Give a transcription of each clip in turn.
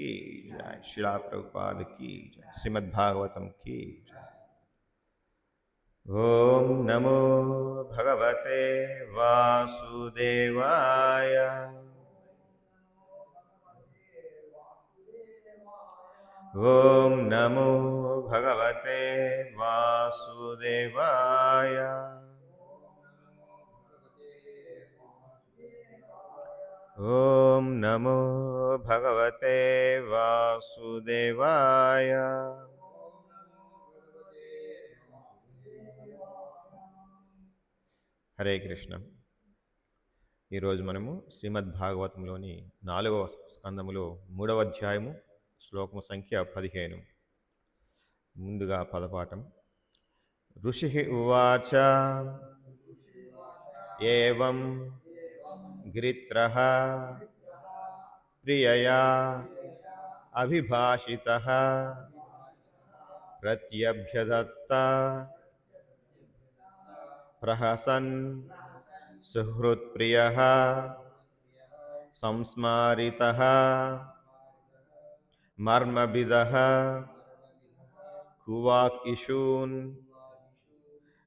की जय। शिला प्रभुपाद की जय। श्रीमद् भागवतम की जय। ओम नमो भगवते वासुदेवाय। ओम नमो भगवते वासुदेवाय। ओम नमो भगवते वासुदेवाय। హరే కృష్ణ. ఈరోజు మనము శ్రీమద్ భాగవతంలోని 4వ స్కందములో 3వ అధ్యాయము శ్లోకము సంఖ్య 15. ముందుగా పదపాఠం. ఋషి ఉవాచ ఏవం గిరిత్రః ప్రియయా అభిభాషితః ప్రత్యభ్యదత్త ప్రహసన్ సుహృత్ప్రియః సంస్మారితః మర్మభిదః కువాక్ ఇషూన్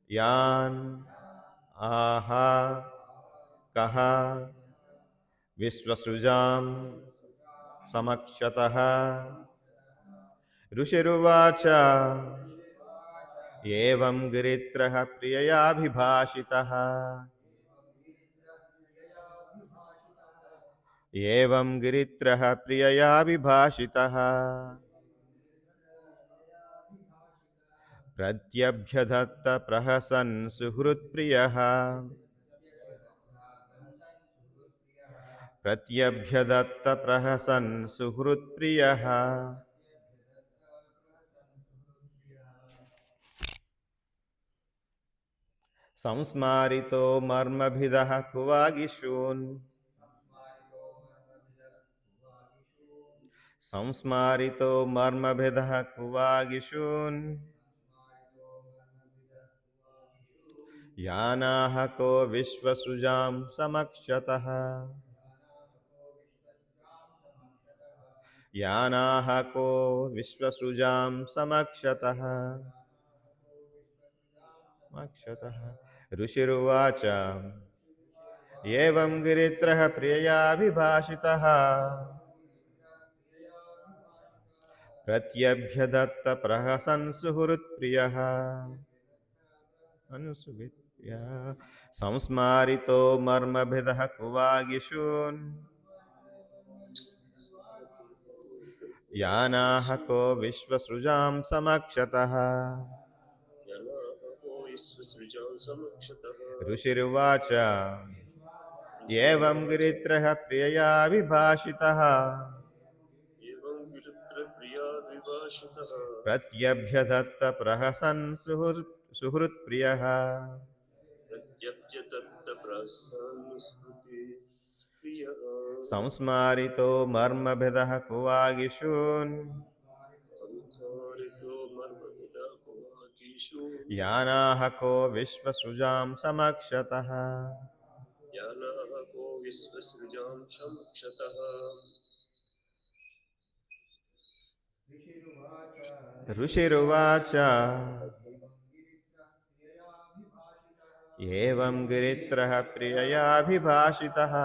యాన్ ఆహా కహ విశ్వసృజాం సమక్షతః. ఋషిరువాచ ఏవం గిరిత్రః ప్రియయాభిభాషితః ఏవం గిరిత్రః ప్రియయాభిభాషితః ప్రత్యభ్యదత్త ప్రహసన్ సుహృత్ప్రియః ప్రత్యభ్యదత్త ప్రహసన్ సుహృత్ప్రియః. సంస్మారితో మర్మభిదః కువాగిషూన్ సంస్మారితో మర్మభిదః కువాగిషూన్ యానాః కో విశ్వసృజాం సమక్షతః. యానాః కో విశ్వసృజాం సమక్షతః. ఋషిరువాచ ఏవం గిరిత్రః ప్రియయాభిభాషితః ప్రత్యభ్యదత్త ప్రహసన్ సుహృత్ప్రియః సంస్మారితో మర్మభిదః కువాగిషూన్ యానాః కో విశ్వసృజాం సమక్షతః. ఋషిరువాచ ఏవం గిరిత్రః ప్రియయాభిభాషితః ప్రత్యభ్యదత్త ప్రహసన్ సుహృత్ప్రియః సంస్మారితో మర్మభిదః కువాగిషూన్ యానాః కో విశ్వసృజాం సమక్షతః. ఋషిరువాచ ఏవం గిరిత్రః ప్రియయాభిభాషితః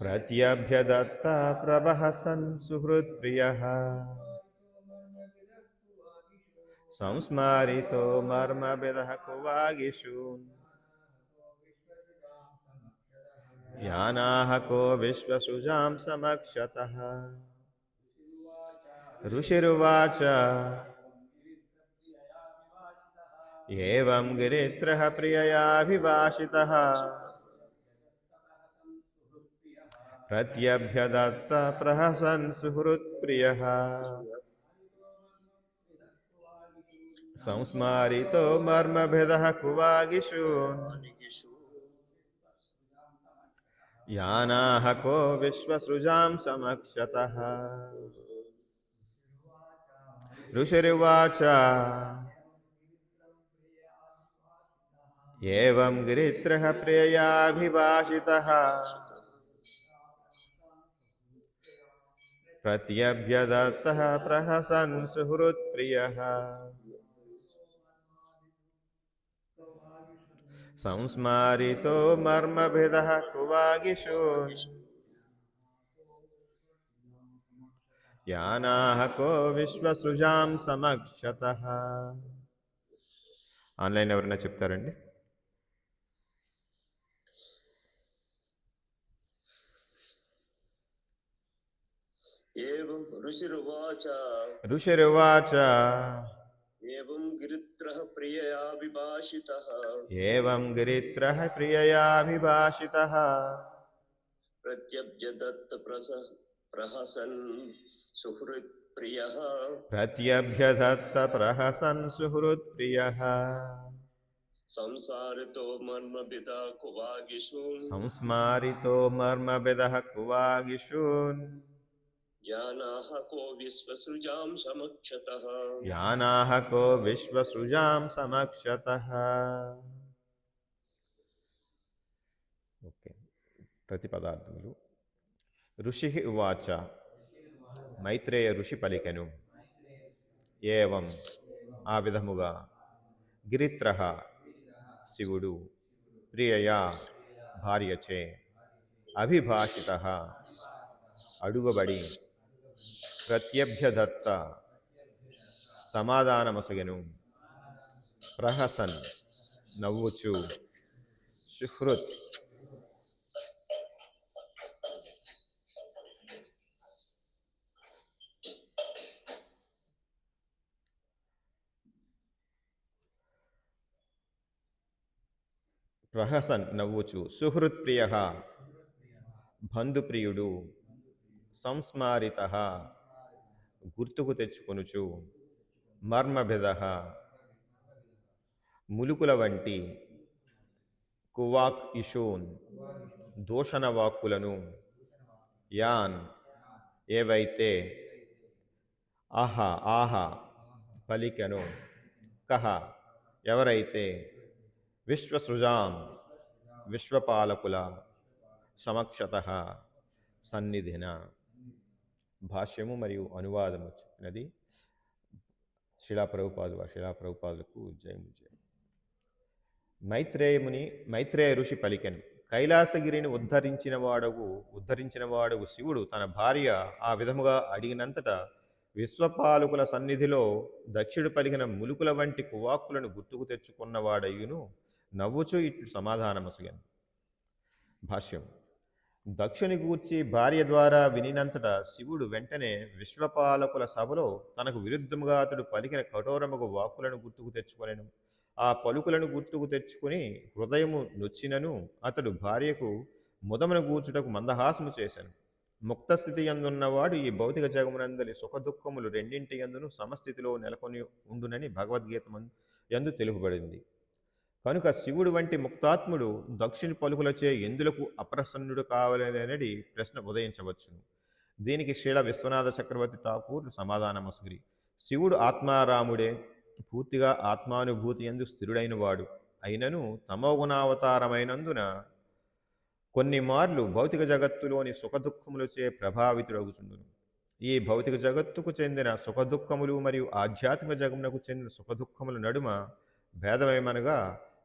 ప్రత్యభ్యదత్త ప్రభహసన్ సుహృత్ప్రియః సంస్మారితో మర్మభిదః కువాగిషూన్ యానాః కో విశ్వసృజాం సమక్షతః. ఋషిరువాచ ఏవం గిరిత్రః ప్రియయాభిభాషితః ప్రత్యభ్యదత్త ప్రహసన్ సుహృత్ప్రియః సంస్మారితో మర్మభిదః కువాగిషూన్ యానాః కో విశ్వసృజాం సమక్షతః. ఋషిరువాచ ఏవం గిరిత్రః ప్రియయాభిభాషితః प्रत्यभ्यदत्तः प्रहसन् सुहृत्प्रियः संस्मारितो मर्मभिदः कुवागिषून् यानाः को विश्वसृजां समक्षतः. ఆన్లైన్ ఎవరైనా చెప్తారండి? ఏవం ఋషిరువాచ ఋషిరువాచ ఏవం గిరిత్రః ప్రియయా విభాషితః ఏవం గిరిత్రః ప్రియయా విభాషితః ప్రత్యభ్యదత్త ప్రహసన్ సుహృత్ ప్రియః ప్రత్యభ్యదత్త ప్రహసన్ సుహృత్ప్రియః సంసారితో మర్మభిద కువాగిషూన్ సంస్మారితో మర్మభిదః కువాగిషూన్ యానాః కో విశ్వసృజాం సమక్షతః యానాః కో విశ్వసృజాం సమక్షతః. ఓకే, ప్రతిపదార్థములు. ఋషి ఉవాచ, మైత్రేయ ఋషి పలికెను. ఏవం, ఆ విధముగా. గిరిత్రః, శివుడు. ప్రియయా, భార్యచే. అభిభాషితః, అడుగబడి. ప్రత్యభ్యదత్త, సమాధానమొసగెను. ప్రహసన్, నవ్వుచు. సుహృత్, ప్రహసన్ నవ్వుచు. సుహృత్ప్రియ, బంధుప్రియుడు. సంస్మారిత, గుర్తుకు తెచ్చుకొనుచు. మర్మభిద, ములుకుల వంటి. కువాక్ ఇషూన్, దూషణ వాక్కులను. యాన్, ఏవైతే. ఆహా, ఆహా, పలికెను. కహ, ఎవరైతే. విశ్వసృజాం, విశ్వపాలకుల. సమక్షతః, సన్నిధిన. భాష్యము మరియు అనువాదము చెప్పినది శిలా ప్రభుపాదులకు జయము జయ. మైత్రేయ ఋషి పలికెను. కైలాసగిరిని ఉద్ధరించినవాడగు శివుడు తన భార్య ఆ విధముగా అడిగినంతటా విశ్వపాలకుల సన్నిధిలో దక్షుడు పలికిన ములుకుల వంటి కువాక్కులను గుర్తుకు తెచ్చుకున్నవాడయ్యును నవ్వుచూ ఇట్లు సమాధానమొసగెను. భాష్యం. దక్షుని గూర్చి భార్య ద్వారా వినినంతటా శివుడు వెంటనే విశ్వపాలకుల సభలో తనకు విరుద్ధముగా అతడు పలికిన కఠోరముగు వాక్కులను గుర్తుకు తెచ్చుకొనెను. ఆ పలుకులను గుర్తుకు తెచ్చుకుని హృదయము నొచ్చినను అతడు భార్యకు ముదమును గూర్చుటకు మందహాసము చేశాను. ముక్త స్థితి యందున్నవాడు ఈ భౌతిక జగమునందలి సుఖదుఖములు రెండింటి యందును సమస్థితిలో నెలకొని ఉండునని భగవద్గీత యందు తెలుపబడింది. కనుక శివుడు వంటి ముక్తాత్ముడు దక్షుని పలుకులచే ఎందులకు అప్రసన్నుడు కావాలనేది ప్రశ్న ఉదయించవచ్చును. దీనికి శ్రీల విశ్వనాథ చక్రవర్తి ఠాకూర్ సమాధానమొసగిరి. శివుడు ఆత్మారాముడే, పూర్తిగా ఆత్మానుభూతి యందు స్థిరుడైన వాడు అయినను తమోగుణావతారమైనందున కొన్ని మార్లు భౌతిక జగత్తులోని సుఖదుఖములచే ప్రభావితుడగుచుండును. ఈ భౌతిక జగత్తుకు చెందిన సుఖదుఖములు మరియు ఆధ్యాత్మిక జగమునకు చెందిన సుఖదుఖముల నడుమ భేదమేమనగా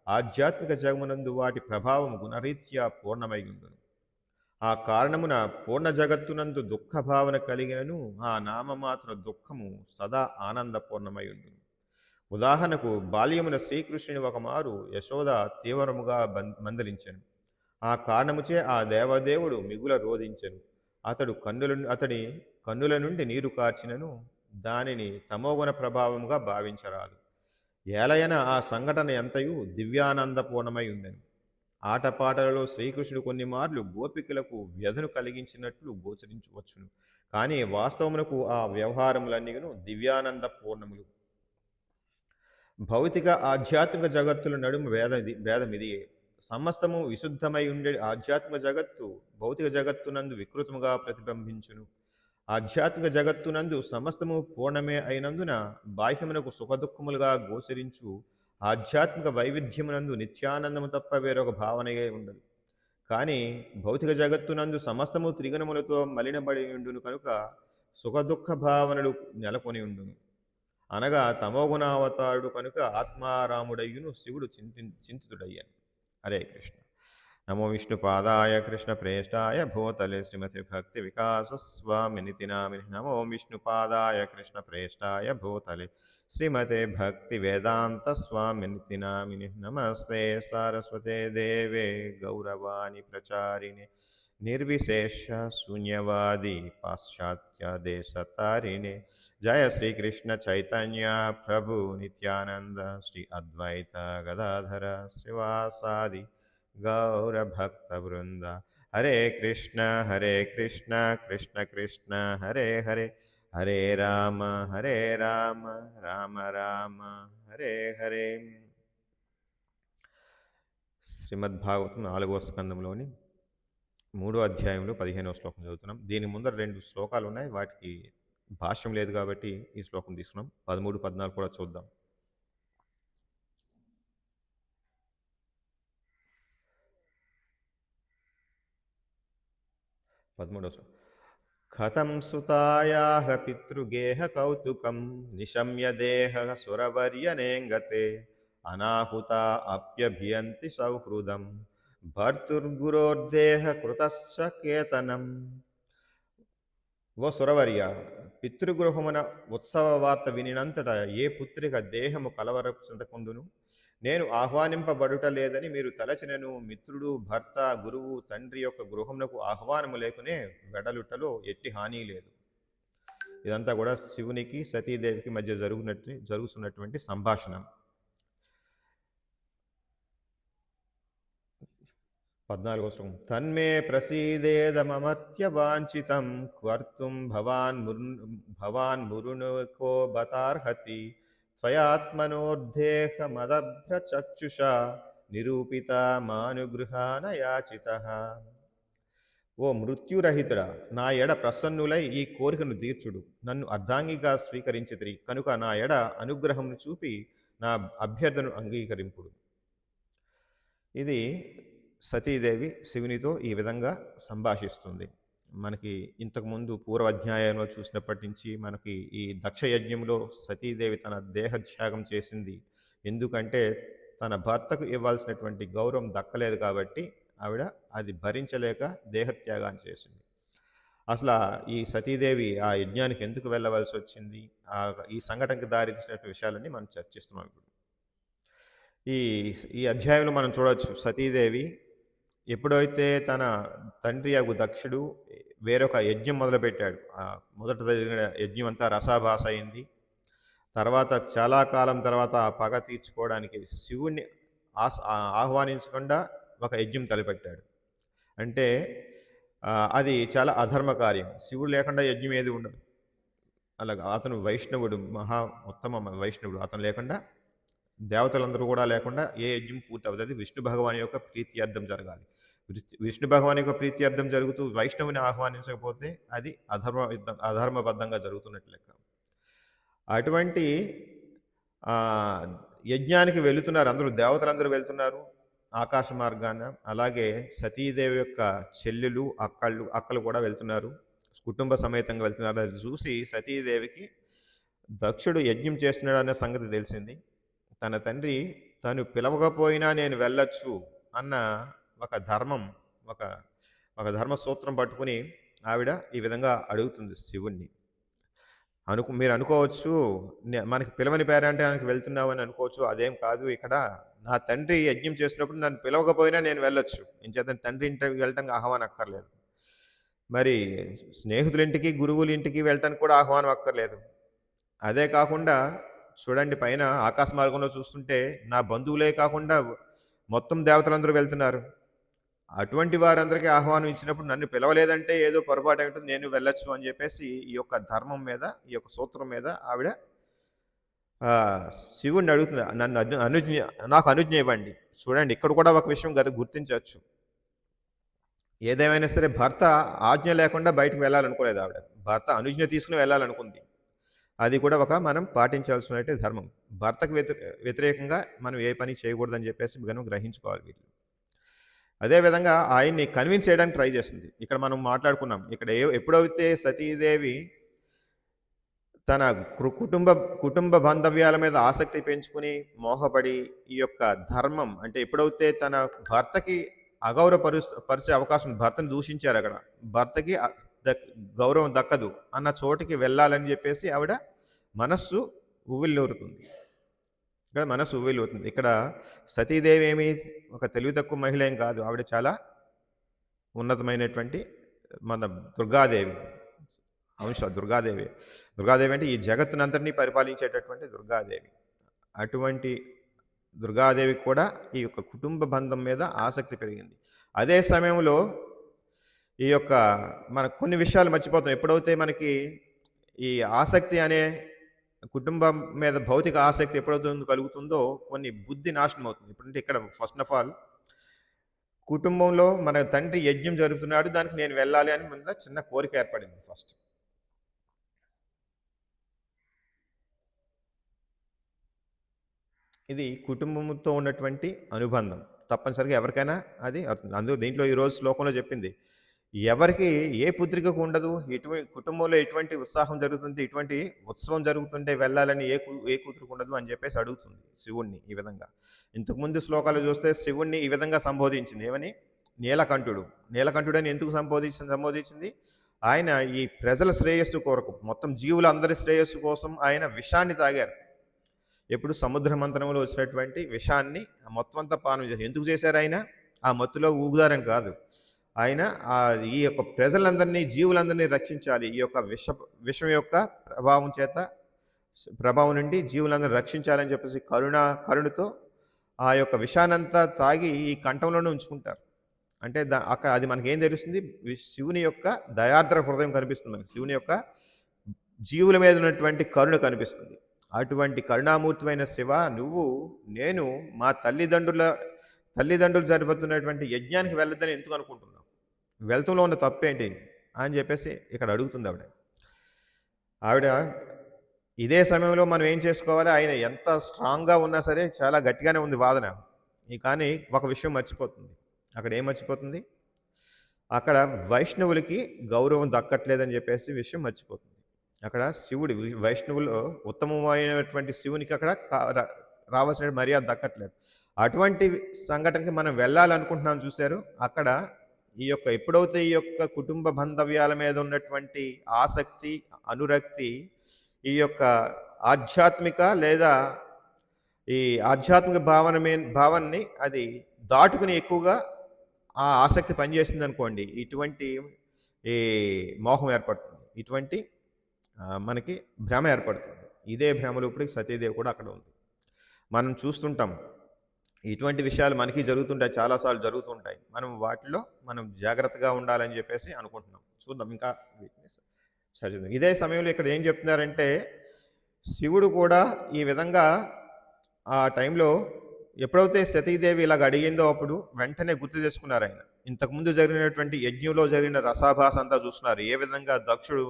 ఆధ్యాత్మిక జగమునందు వాటి ప్రభావం గుణరీత్యా పూర్ణమై ఉండును. ఆ కారణమున పూర్ణ జగత్తునందు దుఃఖభావన కలిగినను ఆ నామమాత్ర దుఃఖము సదా ఆనందపూర్ణమై ఉండును. ఉదాహరణకు బాల్యమున శ్రీకృష్ణుని ఒకమారు యశోద తీవ్రముగా మందలించెను. ఆ కారణముచే ఆ దేవదేవుడు మిగుల రోధించెను. అతడి కన్నుల నుండి నీరు కార్చినను దానిని తమోగుణ ప్రభావముగా భావించరాదు. ఏలయన ఆ సంఘటన ఎంతయు దివ్యానందపూర్ణమై ఉండెను. ఆటపాటలలో శ్రీకృష్ణుడు కొన్ని మార్లు గోపికలకు వ్యధను కలిగించినట్లు గోచరించవచ్చును. కానీ వాస్తవమునకు ఆ వ్యవహారములన్నీను దివ్యానందపూర్ణములు. భౌతిక ఆధ్యాత్మిక జగత్తుల నడుమ భేదమిదియే. సమస్తము విశుద్ధమై ఉండే ఆధ్యాత్మిక జగత్తు భౌతిక జగత్తునందు వికృతముగా ప్రతిబింబించును. ఆధ్యాత్మిక జగత్తునందు సమస్తము పూర్ణమే అయినందున బాహ్యమునకు సుఖదుఖములుగా గోచరించు ఆధ్యాత్మిక వైవిధ్యమునందు నిత్యానందము తప్ప వేరొక భావనయే ఉండదు. కానీ భౌతిక జగత్తునందు సమస్తము త్రిగుణములతో మలినబడి ఉండును కనుక సుఖదుఖ భావనలు నెలకొని ఉండును. అనగా తమోగుణావతారుడు కనుక ఆత్మారాముడయ్యును శివుడు చింతితుడయ్యాను. హరే కృష్ణ. నమో విష్ణుపాదాయ కృష్ణ ప్రేష్టాయ భూతలే శ్రీమతి భక్తి వికాస స్వామినితి నామిని. నమో విష్ణుపాదాయ కృష్ణ ప్రేష్టాయ భూతలే శ్రీమతే భక్తి వేదాంత స్వామినితి నామిని. నమస్తే సారస్వతే దేవే గౌరవాణి ప్రచారిణి నిర్విశేష శూన్యవాది పాశ్చాత్య దేశతారిణి. జయ శ్రీకృష్ణ చైతన్య ప్రభు నిత్యానంద శ్రీ అద్వైత గదాధర శ్రీవాసాది గౌరభక్త వృంద. హరే కృష్ణ కృష్ణ కృష్ణ హరే హరే, హరే రామ రామ రామ హరే హరే. శ్రీమద్భాగవతం 4వ స్కందంలోని 3వ అధ్యాయంలో 15వ శ్లోకం చదువుతున్నాం. దీని ముందర 2 శ్లోకాలు ఉన్నాయి, వాటికి భాష్యం లేదు కాబట్టి ఈ శ్లోకం తీసుకున్నాం. 13, 14 కూడా చూద్దాం. కథం సుతాయాః పితృగేహ కౌతుకం నిశమ్య దేహ సురవర్యనేంగతే అనాహుత అప్యభియంతి సౌహృదం భర్తుర్గురోర్దేహ కృతశ్చ కేతనం. ఓ సురవర్య, పితృగృహమున ఉత్సవ వార్త వినినంతట ఏ పుత్రిక దేహము కలవరచుండకుండును. నేను ఆహ్వానింపబడుట లేదని మీరు తలచినను మిత్రుడు, భర్త, గురువు, తండ్రి యొక్క గృహమునకు ఆహ్వానము లేకునే వెడలుటలో ఎట్టి హాని లేదు. ఇదంతా కూడా శివునికి సతీదేవికి మధ్య జరుగుతున్నటువంటి సంభాషణ. 14వ శ్లోకం. తన్మే ప్రసీదేదమమర్త్య వాంఛితం క్వర్తుం భవాన్ మురునుకో బతార్హతి త్వయాత్మనోర్దేహ మదభ్రచక్షుషా నిరూపిత మానుగృహాన యాచితః. ఓ మృత్యురహితుడా, నా ఎడ ప్రసన్నులై ఈ కోరికను తీర్చుడు. నన్ను అర్ధాంగిగా స్వీకరించితిరి కనుక నా ఎడ అనుగ్రహమును చూపి నా అభ్యర్థను అంగీకరింపుడు. ఇది సతీదేవి శివునితో ఈ విధంగా సంభాషిస్తుంది. మనకి ఇంతకుముందు పూర్వ అధ్యాయంలో చూసినప్పటి నుంచి మనకి ఈ దక్షయజ్ఞంలో సతీదేవి తన దేహత్యాగం చేసింది. ఎందుకంటే తన భర్తకు ఇవ్వాల్సినటువంటి గౌరవం దక్కలేదు కాబట్టి ఆవిడ అది భరించలేక దేహత్యాగాన్ని చేసింది. అసలు ఈ సతీదేవి ఆ యజ్ఞానికి ఎందుకు వెళ్ళవలసి వచ్చింది, ఈ సంఘటనకు దారితీసినటువంటి విషయాలన్నీ మనం చర్చిస్తున్నాం ఇప్పుడు. ఈ అధ్యాయంలో మనం చూడవచ్చు, సతీదేవి ఎప్పుడైతే తన తండ్రి అగు దక్షుడు వేరొక యజ్ఞం మొదలుపెట్టాడు, మొదట జరిగిన యజ్ఞం అంతా రసాభాస అయింది. తర్వాత చాలా కాలం తర్వాత ఆ పగ తీర్చుకోవడానికి శివుణ్ణి ఆహ్వానించకుండా ఒక యజ్ఞం తలపెట్టాడు. అంటే అది చాలా అధర్మ కార్యం. శివుడు లేకుండా యజ్ఞం ఏది ఉండదు. అలాగా అతను వైష్ణవుడు, మహా ఉత్తమ వైష్ణవుడు. అతను లేకుండా, దేవతలందరూ కూడా లేకుండా ఏ యజ్ఞం పూర్తి అవుతుంది. అది విష్ణు భగవాన్ యొక్క ప్రీత్యర్థం జరగాలి. విష్ణు భగవాన్ యొక్క ప్రీత్యర్థం జరుగుతూ వైష్ణవుని ఆహ్వానించకపోతే అది అధర్మబద్ధంగా జరుగుతున్నట్లు లెక్క. అటువంటి యజ్ఞానికి వెళుతున్నారు అందరూ, దేవతలందరూ వెళ్తున్నారు ఆకాశ మార్గాన. అలాగే సతీదేవి యొక్క చెల్లెలు, అక్కలు కూడా వెళ్తున్నారు, కుటుంబ సమేతంగా వెళ్తున్నారు. అది చూసి సతీదేవికి దక్షుడు యజ్ఞం చేస్తున్నాడు అనే సంగతి తెలిసింది. తన తండ్రి తను పిలవకపోయినా నేను వెళ్ళొచ్చు అన్న ఒక ధర్మ సూత్రం పట్టుకుని ఆవిడ ఈ విధంగా అడుగుతుంది శివుణ్ణి. మీరు అనుకోవచ్చు, మనకి పిలవని పేరంటే ఆయనకి వెళ్తున్నావు అని అనుకోవచ్చు. అదేం కాదు. ఇక్కడ నా తండ్రి యజ్ఞం చేసినప్పుడు నన్ను పిలవకపోయినా నేను వెళ్ళొచ్చు. ఇంచేత తండ్రి ఇంటికి వెళ్ళటానికి ఆహ్వానం అక్కర్లేదు. మరి స్నేహితులింటికి, గురువుల ఇంటికి వెళ్ళటానికి కూడా ఆహ్వానం అక్కర్లేదు. అదే కాకుండా చూడండి, పైన ఆకాశ మార్గంలో చూస్తుంటే నా బంధువులే కాకుండా మొత్తం దేవతలందరూ వెళ్తున్నారు. అటువంటి వారందరికీ ఆహ్వానం ఇచ్చినప్పుడు నన్ను పిలవలేదంటే ఏదో పొరపాటు ఉంటుంది, నేను వెళ్ళొచ్చు అని చెప్పేసి ఈ యొక్క ధర్మం మీద, ఈ యొక్క సూత్రం మీద ఆవిడ శివుణ్ణి అడుగుతుంది, నాకు అనుజ్ఞ ఇవ్వండి. చూడండి, ఇక్కడ కూడా ఒక విషయం గుర్తించవచ్చు. ఏదేమైనా సరే భర్త ఆజ్ఞ లేకుండా బయటకు వెళ్ళాలనుకోలేదు ఆవిడ. భర్త అనుజ్ఞ తీసుకుని వెళ్ళాలనుకుంది. అది కూడా మనం పాటించాల్సిన ధర్మం. భర్తకు వ్యతిరేకంగా మనం ఏ పని చేయకూడదని చెప్పేసి మనం గ్రహించుకోవాలి వీళ్ళు. అదేవిధంగా ఆయన్ని కన్విన్స్ చేయడానికి ట్రై చేస్తుంది. ఇక్కడ మనం మాట్లాడుకున్నాం, ఇక్కడ ఎప్పుడైతే సతీదేవి తన కుటుంబ కుటుంబ బాంధవ్యాల మీద ఆసక్తి పెంచుకుని మోహపడి ఈ యొక్క ధర్మం అంటే ఎప్పుడైతే తన భర్తకి పరిచే అవకాశం భర్తను దూషించారు అక్కడ భర్తకి గౌరవం దక్కదు అన్న చోటికి వెళ్ళాలని చెప్పేసి ఆవిడ మనస్సు ఉవ్విల్లూరుతుంది. ఇక్కడ మనస్సు ఉవ్విల్లూరుతుంది. ఇక్కడ సతీదేవి ఏమి ఒక తెలివి తక్కువ మహిళ ఏం కాదు. ఆవిడ చాలా ఉన్నతమైనటువంటి మన దుర్గాదేవి దుర్గాదేవి. దుర్గాదేవి అంటే ఈ జగత్తునంతటినీ పరిపాలించేటటువంటి దుర్గాదేవి. అటువంటి దుర్గాదేవికి కూడా ఈ యొక్క కుటుంబ బంధం మీద ఆసక్తి పెరిగింది. అదే సమయంలో ఈ యొక్క మన కొన్ని విషయాలు మర్చిపోతాం. ఎప్పుడైతే మనకి ఈ ఆసక్తి అనే కుటుంబం మీద భౌతిక ఆసక్తి ఎప్పుడైతే కలుగుతుందో కొన్ని బుద్ధి నాశనం అవుతుంది. ఇప్పుడంటే ఇక్కడ ఫస్ట్ ఆఫ్ ఆల్ కుటుంబంలో మన తండ్రి యజ్ఞం జరుగుతున్నాడు, దానికి నేను వెళ్ళాలి అని ముందు చిన్న కోరిక ఏర్పడింది ఫస్ట్. ఇది కుటుంబంతో ఉన్నటువంటి అనుబంధం. తప్పనిసరిగా ఎవరికైనా అది అవుతుంది. అందులో దీంట్లో ఈరోజు శ్లోకంలో చెప్పింది, ఎవరికి ఏ పుత్రికకు ఉండదు, కుటుంబంలో ఎటువంటి ఉత్సాహం జరుగుతుంది, ఇటువంటి ఉత్సవం జరుగుతుంటే వెళ్ళాలని ఏ కూతురికి ఉండదు అని చెప్పేసి అడుగుతుంది శివుణ్ణి ఈ విధంగా. ఇంతకుముందు శ్లోకాలు చూస్తే శివుణ్ణి ఈ విధంగా సంబోధించింది. ఏమని? నీలకంఠుడు. నీలకంఠుడని ఎందుకు సంబోధించింది? ఆయన ఈ ప్రజల శ్రేయస్సు కొరకు, మొత్తం జీవులందరి శ్రేయస్సు కోసం ఆయన విషాన్ని తాగారు. ఎప్పుడు సముద్ర మంథనంలో వచ్చినటువంటి విషాన్ని మొత్తం అంతా పానం చేశారు. ఎందుకు చేశారు ఆయన? ఆ మత్తులో ఊగుదారని కాదు. ఆయన ఈ యొక్క ప్రజలందరినీ, జీవులందరినీ రక్షించాలి. ఈ యొక్క విషం యొక్క ప్రభావం నుండి జీవులందరినీ రక్షించాలని చెప్పేసి కరుణతో ఆ యొక్క విషాన్నంతా తాగి ఈ కంఠంలోనే ఉంచుకుంటారు. అంటే అక్కడ అది మనకేం తెలుస్తుంది? శివుని యొక్క దయార్ద్ర హృదయం కనిపిస్తుంది మనకి. శివుని యొక్క జీవుల మీద ఉన్నటువంటి కరుణ కనిపిస్తుంది. అటువంటి కరుణామూర్తిమైన శివ, నేను మా తల్లిదండ్రులు జరుపుతున్నటువంటి యజ్ఞానికి వెళ్ళొద్దని ఎందుకు అనుకుంటున్నావు? వెళ్తంలో ఉన్న తప్పేంటి అని చెప్పేసి ఇక్కడ అడుగుతుంది ఆవిడ. ఇదే సమయంలో మనం ఏం చేసుకోవాలి? ఆయన ఎంత స్ట్రాంగ్గా ఉన్నా సరే చాలా గట్టిగానే ఉంది వాదన. కానీ ఒక విషయం మర్చిపోతుంది. అక్కడ ఏం మర్చిపోతుంది? అక్కడ వైష్ణవులకి గౌరవం దక్కట్లేదని చెప్పేసి విషయం మర్చిపోతుంది. అక్కడ శివుడి వైష్ణవులో ఉత్తమమైనటువంటి శివునికి అక్కడ రావాల్సిన మర్యాద దక్కట్లేదు. అటువంటి సంఘటనకి మనం వెళ్ళాలనుకుంటున్నాం చూశారు. అక్కడ ఎప్పుడైతే ఈ యొక్క కుటుంబ బాంధవ్యాల మీద ఉన్నటువంటి ఆసక్తి, అనురక్తి, ఈ యొక్క ఆధ్యాత్మిక లేదా ఈ ఆధ్యాత్మిక భావాన్ని అది దాటుకుని ఎక్కువగా ఆ ఆసక్తి పనిచేస్తుంది అనుకోండి, ఇటువంటి ఈ మోహం ఏర్పడుతుంది, ఇటువంటి మనకి భ్రమ ఏర్పడుతుంది. ఇదే భ్రమలు ఇప్పుడు సతీదేవి కూడా అక్కడ ఉంది. మనం చూస్తుంటాం ఇటువంటి విషయాలు మనకి జరుగుతుంటాయి, చాలాసార్లు జరుగుతుంటాయి. వాటిలో మనం జాగ్రత్తగా ఉండాలని చెప్పేసి అనుకుంటున్నాం. చూద్దాం ఇంకా చదివింది. ఇదే సమయంలో ఇక్కడ ఏం చెప్తున్నారంటే, శివుడు కూడా ఈ విధంగా ఆ టైంలో ఎప్పుడైతే సతీదేవి ఇలాగ అడిగిందో అప్పుడు వెంటనే గుర్తు చేసుకున్నారు ఆయన. ఇంతకుముందు జరిగినటువంటి యజ్ఞంలో జరిగిన రసాభాస అంతా చూస్తున్నారు. ఏ విధంగా దక్షుడు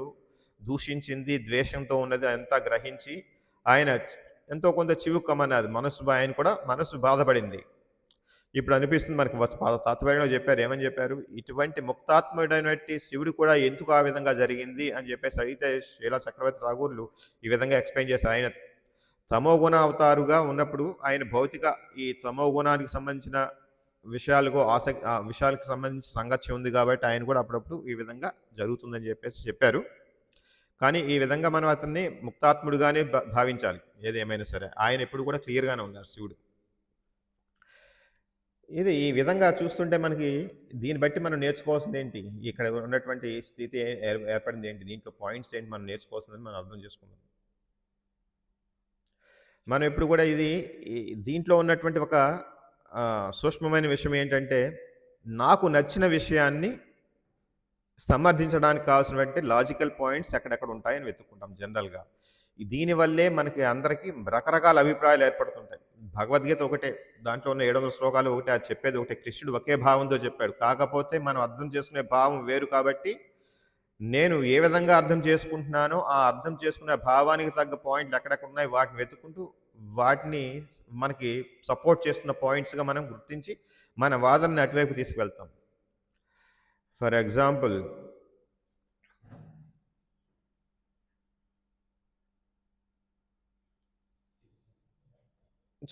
దూషించింది, ద్వేషంతో ఉన్నది అంతా గ్రహించి ఆయన ఎంతో కొంత చివుక్కమన్నది ఆయన కూడా మనసు బాధపడింది. ఇప్పుడు అనిపిస్తుంది మనకి తాత్పర్యంలో చెప్పారు. ఏమని చెప్పారు? ఇటువంటి ముక్తాత్ముడైనటువంటి శివుడు కూడా ఎందుకు ఆ విధంగా జరిగింది అని చెప్పేసి అడిగితే శ్రీలా చక్రవర్తి ఠాగూర్లు ఈ విధంగా ఎక్స్ప్లెయిన్ చేశారు. ఆయన తమోగుణ అవతారుగా ఉన్నప్పుడు ఆయన ఈ తమోగుణానికి సంబంధించిన విషయాలకు సంబంధించిన సంగత్యం ఉంది కాబట్టి ఆయన కూడా అప్పుడప్పుడు ఈ విధంగా జరుగుతుందని చెప్పేసి చెప్పారు. కానీ ఈ విధంగా మనం అతన్ని ముక్తాత్ముడుగానే భావించాలి. ఏదేమైనా సరే ఆయన ఎప్పుడు కూడా క్లియర్గానే ఉన్నారు శివుడు. ఇది ఈ విధంగా చూస్తుంటే మనకి దీన్ని బట్టి మనం నేర్చుకోవాల్సింది ఏంటి, ఇక్కడ ఉన్నటువంటి స్థితి ఏర్పడింది ఏంటి, దీంట్లో పాయింట్స్ ఏంటి మనం నేర్చుకోవాల్సిందని మనం అర్థం చేసుకుందాం. మనం ఎప్పుడు కూడా దీంట్లో ఉన్నటువంటి ఒక సూక్ష్మమైన విషయం ఏంటంటే, నాకు నచ్చిన విషయాన్ని సమర్థించడానికి కావాల్సినటువంటి లాజికల్ పాయింట్స్ ఎక్కడెక్కడ ఉంటాయని వెతుక్కుంటాం జనరల్గా. దీనివల్లే మనకి అందరికీ రకరకాల అభిప్రాయాలు ఏర్పడుతుంటాయి. భగవద్గీత ఒకటే, దాంట్లో ఉన్న 700 శ్లోకాలు ఒకటే, అది చెప్పేది ఒకటే, కృష్ణుడు ఒకే భావంతో చెప్పాడు. కాకపోతే మనం అర్థం చేసుకునే భావం వేరు కాబట్టి నేను ఏ విధంగా అర్థం చేసుకుంటున్నానో ఆ అర్థం చేసుకునే భావానికి తగ్గ పాయింట్లు ఎక్కడెక్కడ ఉన్నాయి వాటిని వెతుక్కుంటూ వాటిని మనకి సపోర్ట్ చేస్తున్న పాయింట్స్గా మనం గుర్తించి మన వాదనని అటువైపు తీసుకువెళ్తాం. ఫర్ ఎగ్జాంపుల్,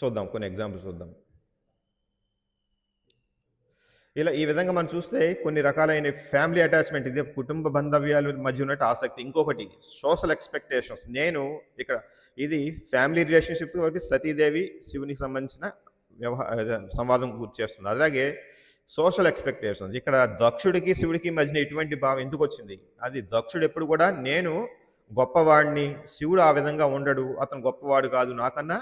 చూద్దాం, కొన్ని ఎగ్జాంపుల్స్ చూద్దాం. ఇలా ఈ విధంగా మనం చూస్తే కొన్ని రకాలైన ఫ్యామిలీ అటాచ్మెంట్, ఇది కుటుంబ బాంధవ్యాల మధ్య ఉన్నట్టు ఆసక్తి. ఇంకొకటి సోషల్ ఎక్స్పెక్టేషన్స్. నేను ఇక్కడ ఇది ఫ్యామిలీ రిలేషన్షిప్ కాబట్టి సతీదేవి శివునికి సంబంధించిన సంవాదం గుర్తు చేస్తుంది. అలాగే సోషల్ ఎక్స్పెక్టేషన్స్, ఇక్కడ దక్షుడికి శివుడికి మధ్యన ఎటువంటి భావం ఎందుకు వచ్చింది? అది దక్షుడు ఎప్పుడు కూడా నేను గొప్పవాడిని, శివుడు ఆ విధంగా ఉండడు, అతను గొప్పవాడు కాదు, నాకన్నా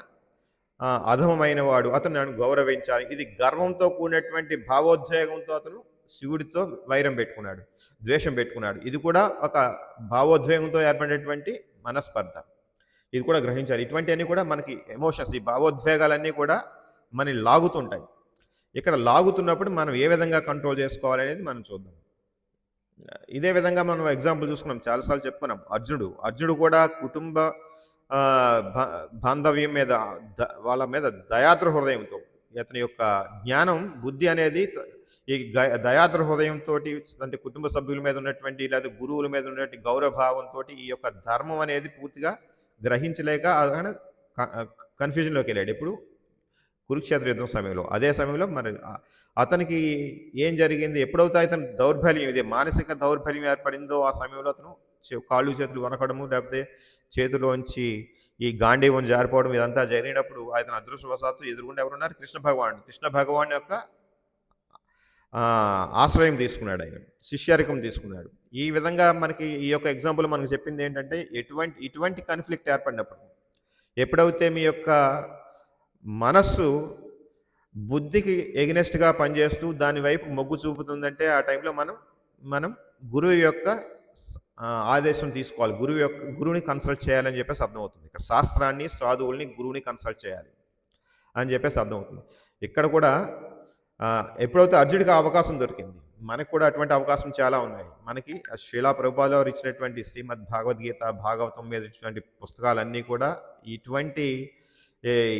అధమమైన వాడు, అతను నన్ను గౌరవించాలి. ఇది గర్వంతో కూడినటువంటి భావోద్వేగంతో అతను శివుడితో వైరం పెట్టుకున్నాడు, ద్వేషం పెట్టుకున్నాడు. ఇది కూడా ఒక భావోద్వేగంతో ఏర్పడేటువంటి మనస్పర్ధ. ఇది కూడా గ్రహించాలి. ఇటువంటివన్నీ కూడా మనకి ఎమోషన్స్, ఈ భావోద్వేగాలన్నీ కూడా మనని లాగుతుంటాయి. ఇక్కడ లాగుతున్నప్పుడు మనం ఏ విధంగా కంట్రోల్ చేసుకోవాలి అనేది మనం చూద్దాం. ఇదే విధంగా మనం ఎగ్జాంపుల్ చూసుకున్నాం, చాలాసార్లు చెప్పుకున్నాం. అర్జునుడు కూడా కుటుంబ బాంధవ్యం మీద వాళ్ళ మీద దయాద్ర హృదయంతో, ఇతని యొక్క జ్ఞానం బుద్ధి అనేది ఈ దయాద్ర హృదయంతో, అంటే కుటుంబ సభ్యుల మీద ఉన్నటువంటి లేదా గురువుల మీద ఉన్నటువంటి గౌరవభావంతో ఈ యొక్క ధర్మం అనేది పూర్తిగా గ్రహించలేక కన్ఫ్యూజన్లోకి వెళ్ళాడు. ఇప్పుడు కురుక్షేత్ర యుద్ధం సమయంలో, అదే సమయంలో మరి అతనికి ఏం జరిగింది? ఎప్పుడైతే అతను దౌర్బల్యం, ఇది మానసిక దౌర్బల్యం ఏర్పడిందో ఆ సమయంలో అతను కాళ్ళు చేతులు వనకడము, లేకపోతే చేతిలోంచి ఈ గాంధీవం జారిపోవడం, ఇదంతా జరిగినప్పుడు అతను అదృష్టవశాత్తు ఎదురుగుండా ఎవరున్నారు? కృష్ణ భగవాన్ యొక్క ఆశ్రయం తీసుకున్నాడు, ఆయన శిష్యరికం తీసుకున్నాడు. ఈ విధంగా మనకి ఈ యొక్క ఎగ్జాంపుల్ మనకు చెప్పింది ఏంటంటే, ఇటువంటి కాన్ఫ్లిక్ట్ ఏర్పడినప్పుడు, ఎప్పుడైతే మీ యొక్క మనస్సు బుద్ధికి ఎగనెస్ట్గా పనిచేస్తూ దాని వైపు మొగ్గు చూపుతుందంటే, ఆ టైంలో మనం గురువు యొక్క ఆదేశం తీసుకోవాలి, గురువుని కన్సల్ట్ చేయాలని చెప్పేసి అర్థమవుతుంది. ఇక్కడ శాస్త్రాన్ని, సాధువుల్ని, గురువుని కన్సల్ట్ చేయాలి అని చెప్పేసి అర్థమవుతుంది. ఇక్కడ కూడా ఎప్పుడైతే అర్జునుడికి అవకాశం దొరికింది, మనకు కూడా అటువంటి అవకాశం చాలా ఉన్నాయి. మనకి శ్రీలా ప్రభుపాద వారు ఇచ్చినటువంటి శ్రీమద్ భగవద్గీత, భాగవతం మీద ఇచ్చినటువంటి పుస్తకాలన్నీ కూడా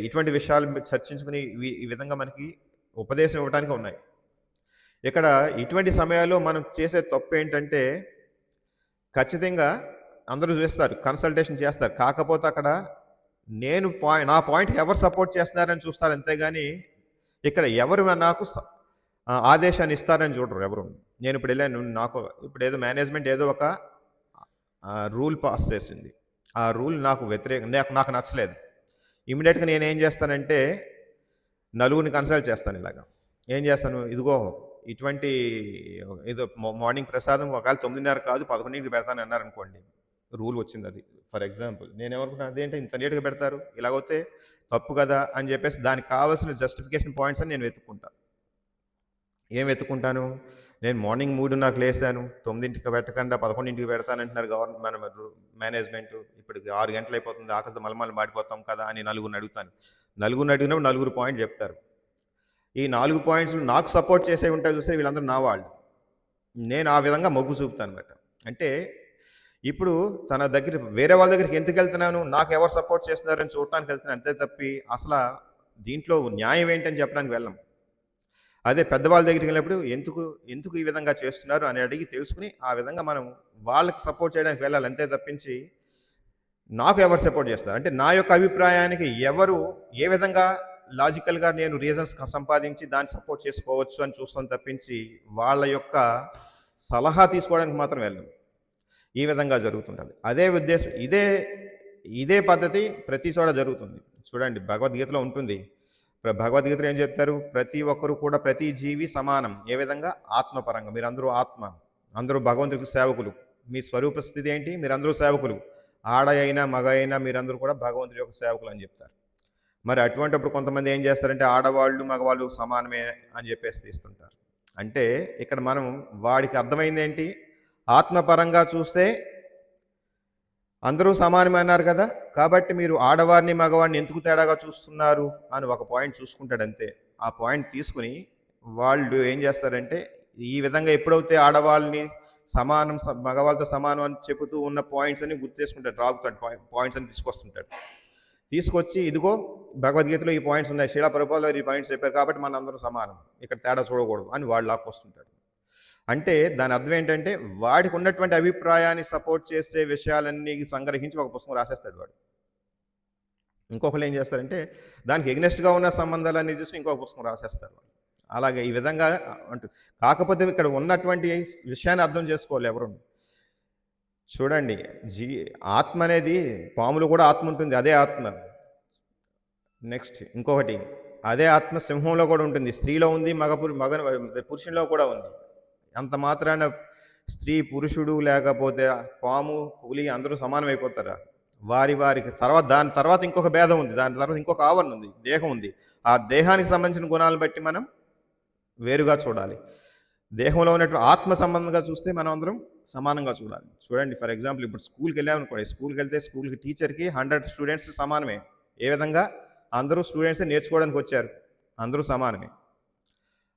ఇటువంటి విషయాలు చర్చించుకుని ఈ విధంగా మనకి ఉపదేశం ఇవ్వడానికి ఉన్నాయి. ఇక్కడ ఇటువంటి సమయాల్లో మనం చేసే తప్పు ఏంటంటే, ఖచ్చితంగా అందరూ చేస్తారు, కన్సల్టేషన్ చేస్తారు. కాకపోతే అక్కడ నా పాయింట్ ఎవరు సపోర్ట్ చేస్తున్నారని చూస్తారు, అంతేగాని ఇక్కడ ఎవరు నాకు ఆదేశాన్ని ఇస్తారని చూడరు ఎవరు. నేను ఇప్పుడు వెళ్ళాను, నాకు ఇప్పుడు ఏదో మేనేజ్మెంట్ ఏదో ఒక రూల్ పాస్ చేసింది, ఆ రూల్ నాకు నాకు నచ్చలేదు. ఇమీడియట్గా నేను ఏం చేస్తానంటే నలుగురిని కన్సల్ట్ చేస్తాను. ఇలాగా ఏం చేస్తాను, ఇదిగో ఏదో మార్నింగ్ ప్రసాదం ఒకవేళ 9:30 కాదు 11కి పెడతాను అన్నారు అనుకోండి, రూల్ వచ్చింది అది. ఫర్ ఎగ్జాంపుల్ నేను ఏమనుకుంటున్నాను, అదేంటి ఇంత లేట్గా పెడతారు, ఇలాగైతే తప్పు కదా అని చెప్పేసి దానికి కావాల్సిన జస్టిఫికేషన్ పాయింట్స్ అని నేను వెతుక్కుంటాను. ఏం వెతుక్కుంటాను, నేను మార్నింగ్ 3:30కి లేసాను, 9కి పెట్టకుండా 11కి పెడతానంటున్నారు మన మేనేజ్మెంట్, ఇప్పుడు 6 గంటలు అయిపోతుంది, ఆకలితో మలమలు మాడిపోతాం కదా అని నలుగురిని అడిగినప్పుడు నలుగురు పాయింట్ చెప్తారు. ఈ 4 పాయింట్స్ నాకు సపోర్ట్ చేసే ఉంటాయి చూస్తే వీళ్ళందరూ నా వాళ్ళు. నేను ఆ విధంగా మొగ్గు చూపుతాను అనమాట. అంటే ఇప్పుడు తన దగ్గర వేరే వాళ్ళ దగ్గరికి ఎందుకు వెళ్తున్నాను, నాకు ఎవరు సపోర్ట్ చేస్తున్నారని చూడటానికి వెళ్తున్నాను, అంతే తప్పి అసలు దీంట్లో న్యాయం ఏంటని చెప్పడానికి వెళ్ళం. అదే పెద్దవాళ్ళ దగ్గరికి వెళ్ళినప్పుడు ఎందుకు ఈ విధంగా చేస్తున్నారు అని అడిగి తెలుసుకుని ఆ విధంగా మనం వాళ్ళకి సపోర్ట్ చేయడానికి వెళ్ళాలి, అంతే తప్పించి నాకు ఎవరు సపోర్ట్ చేస్తారు అంటే నా యొక్క అభిప్రాయానికి ఎవరు ఏ విధంగా లాజికల్గా నేను రీజన్స్ సంపాదించి దాన్ని సపోర్ట్ చేసుకోవచ్చు అని చూస్తాను తప్పించి వాళ్ళ యొక్క సలహా తీసుకోవడానికి మాత్రం వెళ్ళను. ఈ విధంగా జరుగుతుంటుంది. అదే ఉద్దేశం, ఇదే పద్ధతి ప్రతి చోట జరుగుతుంది. చూడండి, భగవద్గీతలో ఉంటుంది. భగవద్గీతలో ఏం చెప్తారు, ప్రతి ఒక్కరు కూడా ప్రతి జీవి సమానం. ఏ విధంగా? ఆత్మపరంగా. మీరందరూ అందరూ భగవంతుడికి సేవకులు. మీ స్వరూప స్థితి ఏంటి? మీరందరూ సేవకులు. ఆడ అయినా మగ అయినా మీరందరూ కూడా భగవంతుడి యొక్క సేవకులు అని చెప్తారు. మరి అటువంటిప్పుడు కొంతమంది ఏం చేస్తారంటే ఆడవాళ్ళు మగవాళ్ళు సమానమే అని చెప్పేసి తీస్తుంటారు. అంటే ఇక్కడ మనం వాడికి అర్థమైంది ఏంటి, ఆత్మపరంగా చూస్తే అందరూ సమానమే అన్నారు కదా, కాబట్టి మీరు ఆడవారిని మగవాడిని ఎందుకు తేడాగా చూస్తున్నారు అని ఒక పాయింట్ చూసుకుంటాడు అంతే. ఆ పాయింట్ తీసుకుని వాళ్ళు ఏం చేస్తారంటే ఈ విధంగా ఎప్పుడైతే ఆడవాళ్ళని సమానం మగవాళ్ళతో సమానం అని చెబుతూ ఉన్న పాయింట్స్ అని గుర్తు చేసుకుంటాడు, రాగుతాడు పాయింట్స్ అని తీసుకొస్తుంటాడు. తీసుకొచ్చి ఇదిగో భగవద్గీతలో ఈ పాయింట్స్ ఉన్నాయి, శ్రీలా ప్రభుపాద ఈ పాయింట్స్ చెప్పారు కాబట్టి మన అందరూ సమానం, ఇక్కడ తేడా చూడకూడదు అని వాళ్ళు లాక్కొస్తుంటాడు. అంటే దాని అర్థం ఏంటంటే వాడికి ఉన్నటువంటి అభిప్రాయాన్ని సపోర్ట్ చేసే విషయాలన్నీ సంగ్రహించి ఒక పుస్తకం రాసేస్తాడు వాడు. ఇంకొకళ్ళు ఏం చేస్తారంటే దానికి ఎగ్నెస్ట్గా ఉన్న సంబంధాలన్నీ చూసి ఇంకొక పుస్తకం రాసేస్తారు. అలాగే ఈ విధంగా ఉంటుంది. కాకపోతే ఇక్కడ ఉన్నటువంటి విషయాన్ని అర్థం చేసుకోవాలి ఎవరు. చూడండి, జీ ఆత్మ అనేది, పాములు కూడా ఆత్మ ఉంటుంది, అదే ఆత్మ. నెక్స్ట్ ఇంకొకటి, అదే ఆత్మ సింహంలో కూడా ఉంటుంది, స్త్రీలో ఉంది, పురుషునిలో కూడా ఉంది. అంత మాత్రాన స్త్రీ పురుషుడు లేకపోతే పాము పులి అందరూ సమానమైపోతారా? వారికి తర్వాత, దాని తర్వాత ఇంకొక భేదం ఉంది, దాని తర్వాత ఇంకొక ఆవరణ ఉంది, దేహం ఉంది. ఆ దేహానికి సంబంధించిన గుణాలను బట్టి మనం వేరుగా చూడాలి. దేహంలో ఉన్నటువంటి ఆత్మ సంబంధంగా చూస్తే మనం అందరం సమానంగా చూడాలి. చూడండి, ఫర్ ఎగ్జాంపుల్ ఇప్పుడు స్కూల్కి వెళ్ళామనుకోండి, స్కూల్కి వెళ్తే స్కూల్కి టీచర్కి 100 స్టూడెంట్స్ సమానమే. ఏ విధంగా? అందరూ స్టూడెంట్సే నేర్చుకోవడానికి వచ్చారు, అందరూ సమానమే.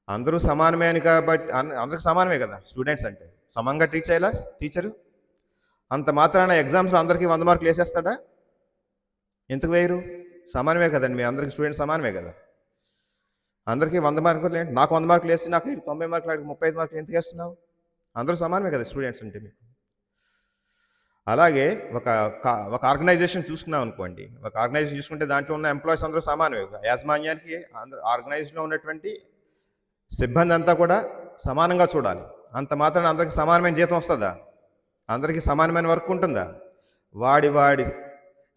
అందరూ సమానమే అని కాబట్టి అందరికి సమానమే కదా స్టూడెంట్స్ అంటే. సమానంగా ట్రీట్ చేయాలా టీచరు? అంత మాత్రాన ఎగ్జామ్స్లో అందరికీ 100 మార్కులు వేసేస్తాడా? ఎందుకు వేయరు? సమానమే కదండి, మీ అందరికీ స్టూడెంట్స్ సమానమే కదా. అందరికీ 100 మార్కులు, నాకు 100 మార్కులు వేస్తే నాకు 90 మార్కులు, 35 మార్కులు ఎందుకు వేస్తున్నావు? అందరూ సమానమే కదా స్టూడెంట్స్ అంటే మీకు. అలాగే ఒక ఆర్గనైజేషన్ చూసుకున్నాం అనుకోండి, ఒక ఆర్గనైజేషన్ చూసుకుంటే దాంట్లో ఉన్న ఎంప్లాయీస్ అందరూ సమానమే. యాజమాన్యానికి ఆర్గనైజేషన్లో ఉన్నటువంటి సిబ్బంది అంతా కూడా సమానంగా చూడాలి. అంత మాత్రం అందరికీ సమానమైన జీతం వస్తుందా? అందరికీ సమానమైన వర్క్ ఉంటుందా? వాడి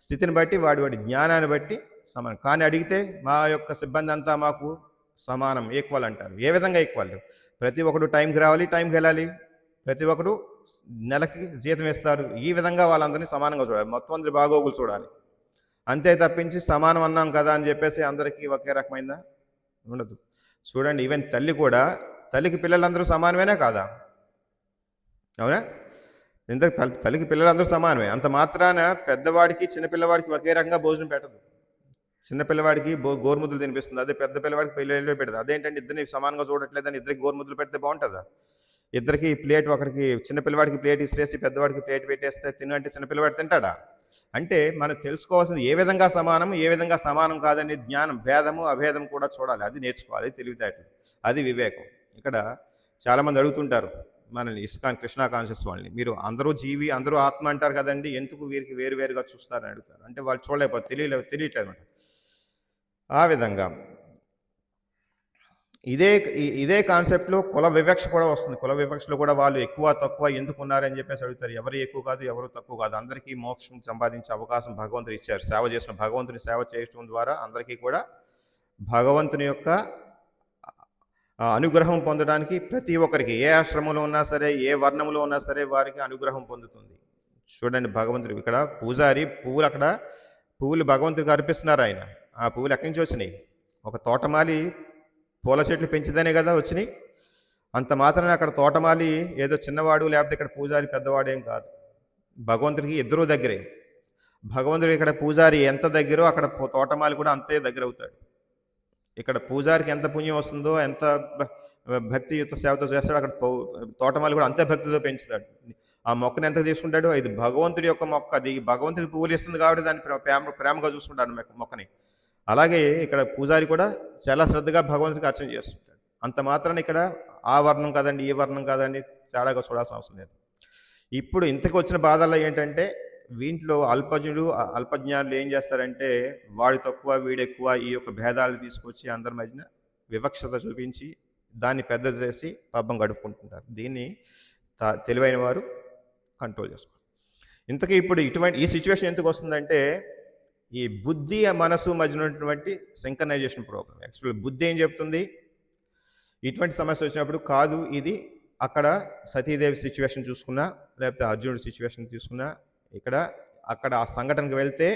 స్థితిని బట్టి, వాడి జ్ఞానాన్ని బట్టి సమానం. కానీ అడిగితే మా యొక్క సిబ్బంది అంతా మాకు సమానం, ఈక్వల్ అంటారు. ఏ విధంగా ఈక్వల్? ప్రతి ఒక్కడు టైంకి రావాలి, టైంకి వెళ్ళాలి, ప్రతి ఒక్కడు నెలకి జీతం ఇస్తారు. ఈ విధంగా వాళ్ళందరినీ సమానంగా చూడాలి, మొత్తం అందరి బాగోగులు చూడాలి. అంతే తప్పించి సమానం అన్నాం కదా అని చెప్పేసి అందరికీ ఒకే రకమైన ఉండదు. చూడండి, ఈవెన్ తల్లికి పిల్లలందరూ సమానమేనా కాదా? అవునా? తల్లికి పిల్లలందరూ సమానమే. అంత మాత్రాన పెద్దవాడికి చిన్నపిల్లవాడికి ఒకే రకంగా భోజనం పెట్టదు. చిన్నపిల్లవాడికి గోరుముద్దలు తినిపిస్తుంది, అదే పెద్ద పిల్లవాడికి పిల్లలు పెడదు. అదేంటంటే ఇద్దరిని సమానంగా చూడట్లేదని ఇద్దరికి గోరుముద్దలు పెడితే బాగుంటుందా? ఇద్దరికి ప్లేట్, ఒకరికి చిన్నపిల్లవాడికి ప్లేట్ ఇసిరేసి పెద్దవాడికి ప్లేట్ పెట్టేస్తే తినంటే చిన్నపిల్లవాడు తింటాడా? అంటే మనం తెలుసుకోవాల్సింది ఏ విధంగా సమానం, ఏ విధంగా సమానం కాదనే జ్ఞానం, భేదము అభేదం కూడా చూడాలి. అది నేర్చుకోవాలి, తెలివితేటలు, అది వివేకం. ఇక్కడ చాలామంది అడుగుతుంటారు మనల్ని, ఇస్కాన్ కృష్ణ కాన్షియస్ వాళ్ళని, మీరు అందరూ జీవి, అందరూ ఆత్మ అంటారు కదండి, ఎందుకు వీరికి వేరువేరుగా చూస్తారని అడుగుతారు. అంటే వాళ్ళు చూడలేకపోతే తెలియట్లేదు అనమాట. ఆ విధంగా ఇదే కాన్సెప్ట్లో కుల వివక్ష కూడా వస్తుంది. కుల వివక్షలో కూడా వాళ్ళు ఎక్కువ తక్కువ ఎందుకు ఉన్నారని చెప్పేసి అడుగుతారు. ఎవరు ఎక్కువ కాదు, ఎవరు తక్కువ కాదు, అందరికీ మోక్షం సంపాదించే అవకాశం భగవంతుడు ఇచ్చారు. సేవ చేసిన భగవంతుని సేవ చేయడం ద్వారా అందరికీ కూడా భగవంతుని యొక్క అనుగ్రహం పొందడానికి ప్రతి ఒక్కరికి, ఏ ఆశ్రమంలో ఉన్నా సరే, ఏ వర్ణంలో ఉన్నా సరే, వారికి అనుగ్రహం పొందుతుంది. చూడండి, భగవంతుడు ఇక్కడ పూజారి పువ్వులు భగవంతుడికి అర్పిస్తున్నారు. ఆయన ఆ పువ్వులు ఎక్కడి నుంచి వచ్చినాయి? ఒక తోటమాలి పూల చెట్లు పెంచితేనే కదా వచ్చినాయి. అంత మాత్రమే అక్కడ తోటమాలి ఏదో చిన్నవాడు, లేకపోతే ఇక్కడ పూజారి పెద్దవాడేం కాదు. భగవంతుడికి ఇద్దరూ దగ్గరే. భగవంతుడికి ఇక్కడ పూజారి ఎంత దగ్గరో అక్కడ తోటమాలి కూడా అంతే దగ్గర అవుతాడు. ఇక్కడ పూజారికి ఎంత పుణ్యం వస్తుందో, ఎంత భక్తియుత సేవతో చేస్తాడో, అక్కడ తోటమాలి కూడా అంతే భక్తితో పెంచుతాడు. ఆ మొక్కను ఎంత తీసుకుంటాడో, ఇది భగవంతుడి యొక్క మొక్క, అది భగవంతుడికి పువ్వులు ఇస్తుంది కాబట్టి దాన్ని ప్రేమగా చూసుకుంటాడు మొక్కని. అలాగే ఇక్కడ పూజారి కూడా చాలా శ్రద్ధగా భగవంతుడికి అర్చన చేస్తుంటాడు. అంత మాత్రాన్ని ఇక్కడ ఆ వర్ణం కాదండి, ఈ వర్ణం కాదండి చాలాగా చూడాల్సిన అవసరం లేదు. ఇప్పుడు ఇంతకు వచ్చిన బాధల్లో ఏంటంటే, వీంట్లో అల్పజ్ఞానులు ఏం చేస్తారంటే, వాడు తక్కువ వీడెక్కువ ఈ యొక్క భేదాలు తీసుకొచ్చి అందరి మధ్యన వివక్షత చూపించి దాన్ని పెద్ద చేసి పబ్బం గడుపుకుంటుంటారు. దీన్ని తెలివైన వారు కంట్రోల్ చేసుకోవాలి. ఇంతకీ ఇప్పుడు ఈ సిచ్యువేషన్ ఎందుకు వస్తుందంటే, ఈ బుద్ధి మనసు మధ్య ఉన్నటువంటి సింక్రనైజేషన్ ప్రాబ్లం. యాక్చువల్లీ బుద్ధి ఏం చెప్తుంది? ఇటువంటి సమస్య వచ్చినప్పుడు కాదు ఇది, అక్కడ సతీదేవి సిచ్యువేషన్ చూసుకున్నా, లేకపోతే అర్జునుడి సిచ్యువేషన్ తీసుకున్నా, అక్కడ ఆ సంఘటనకు వెళ్తే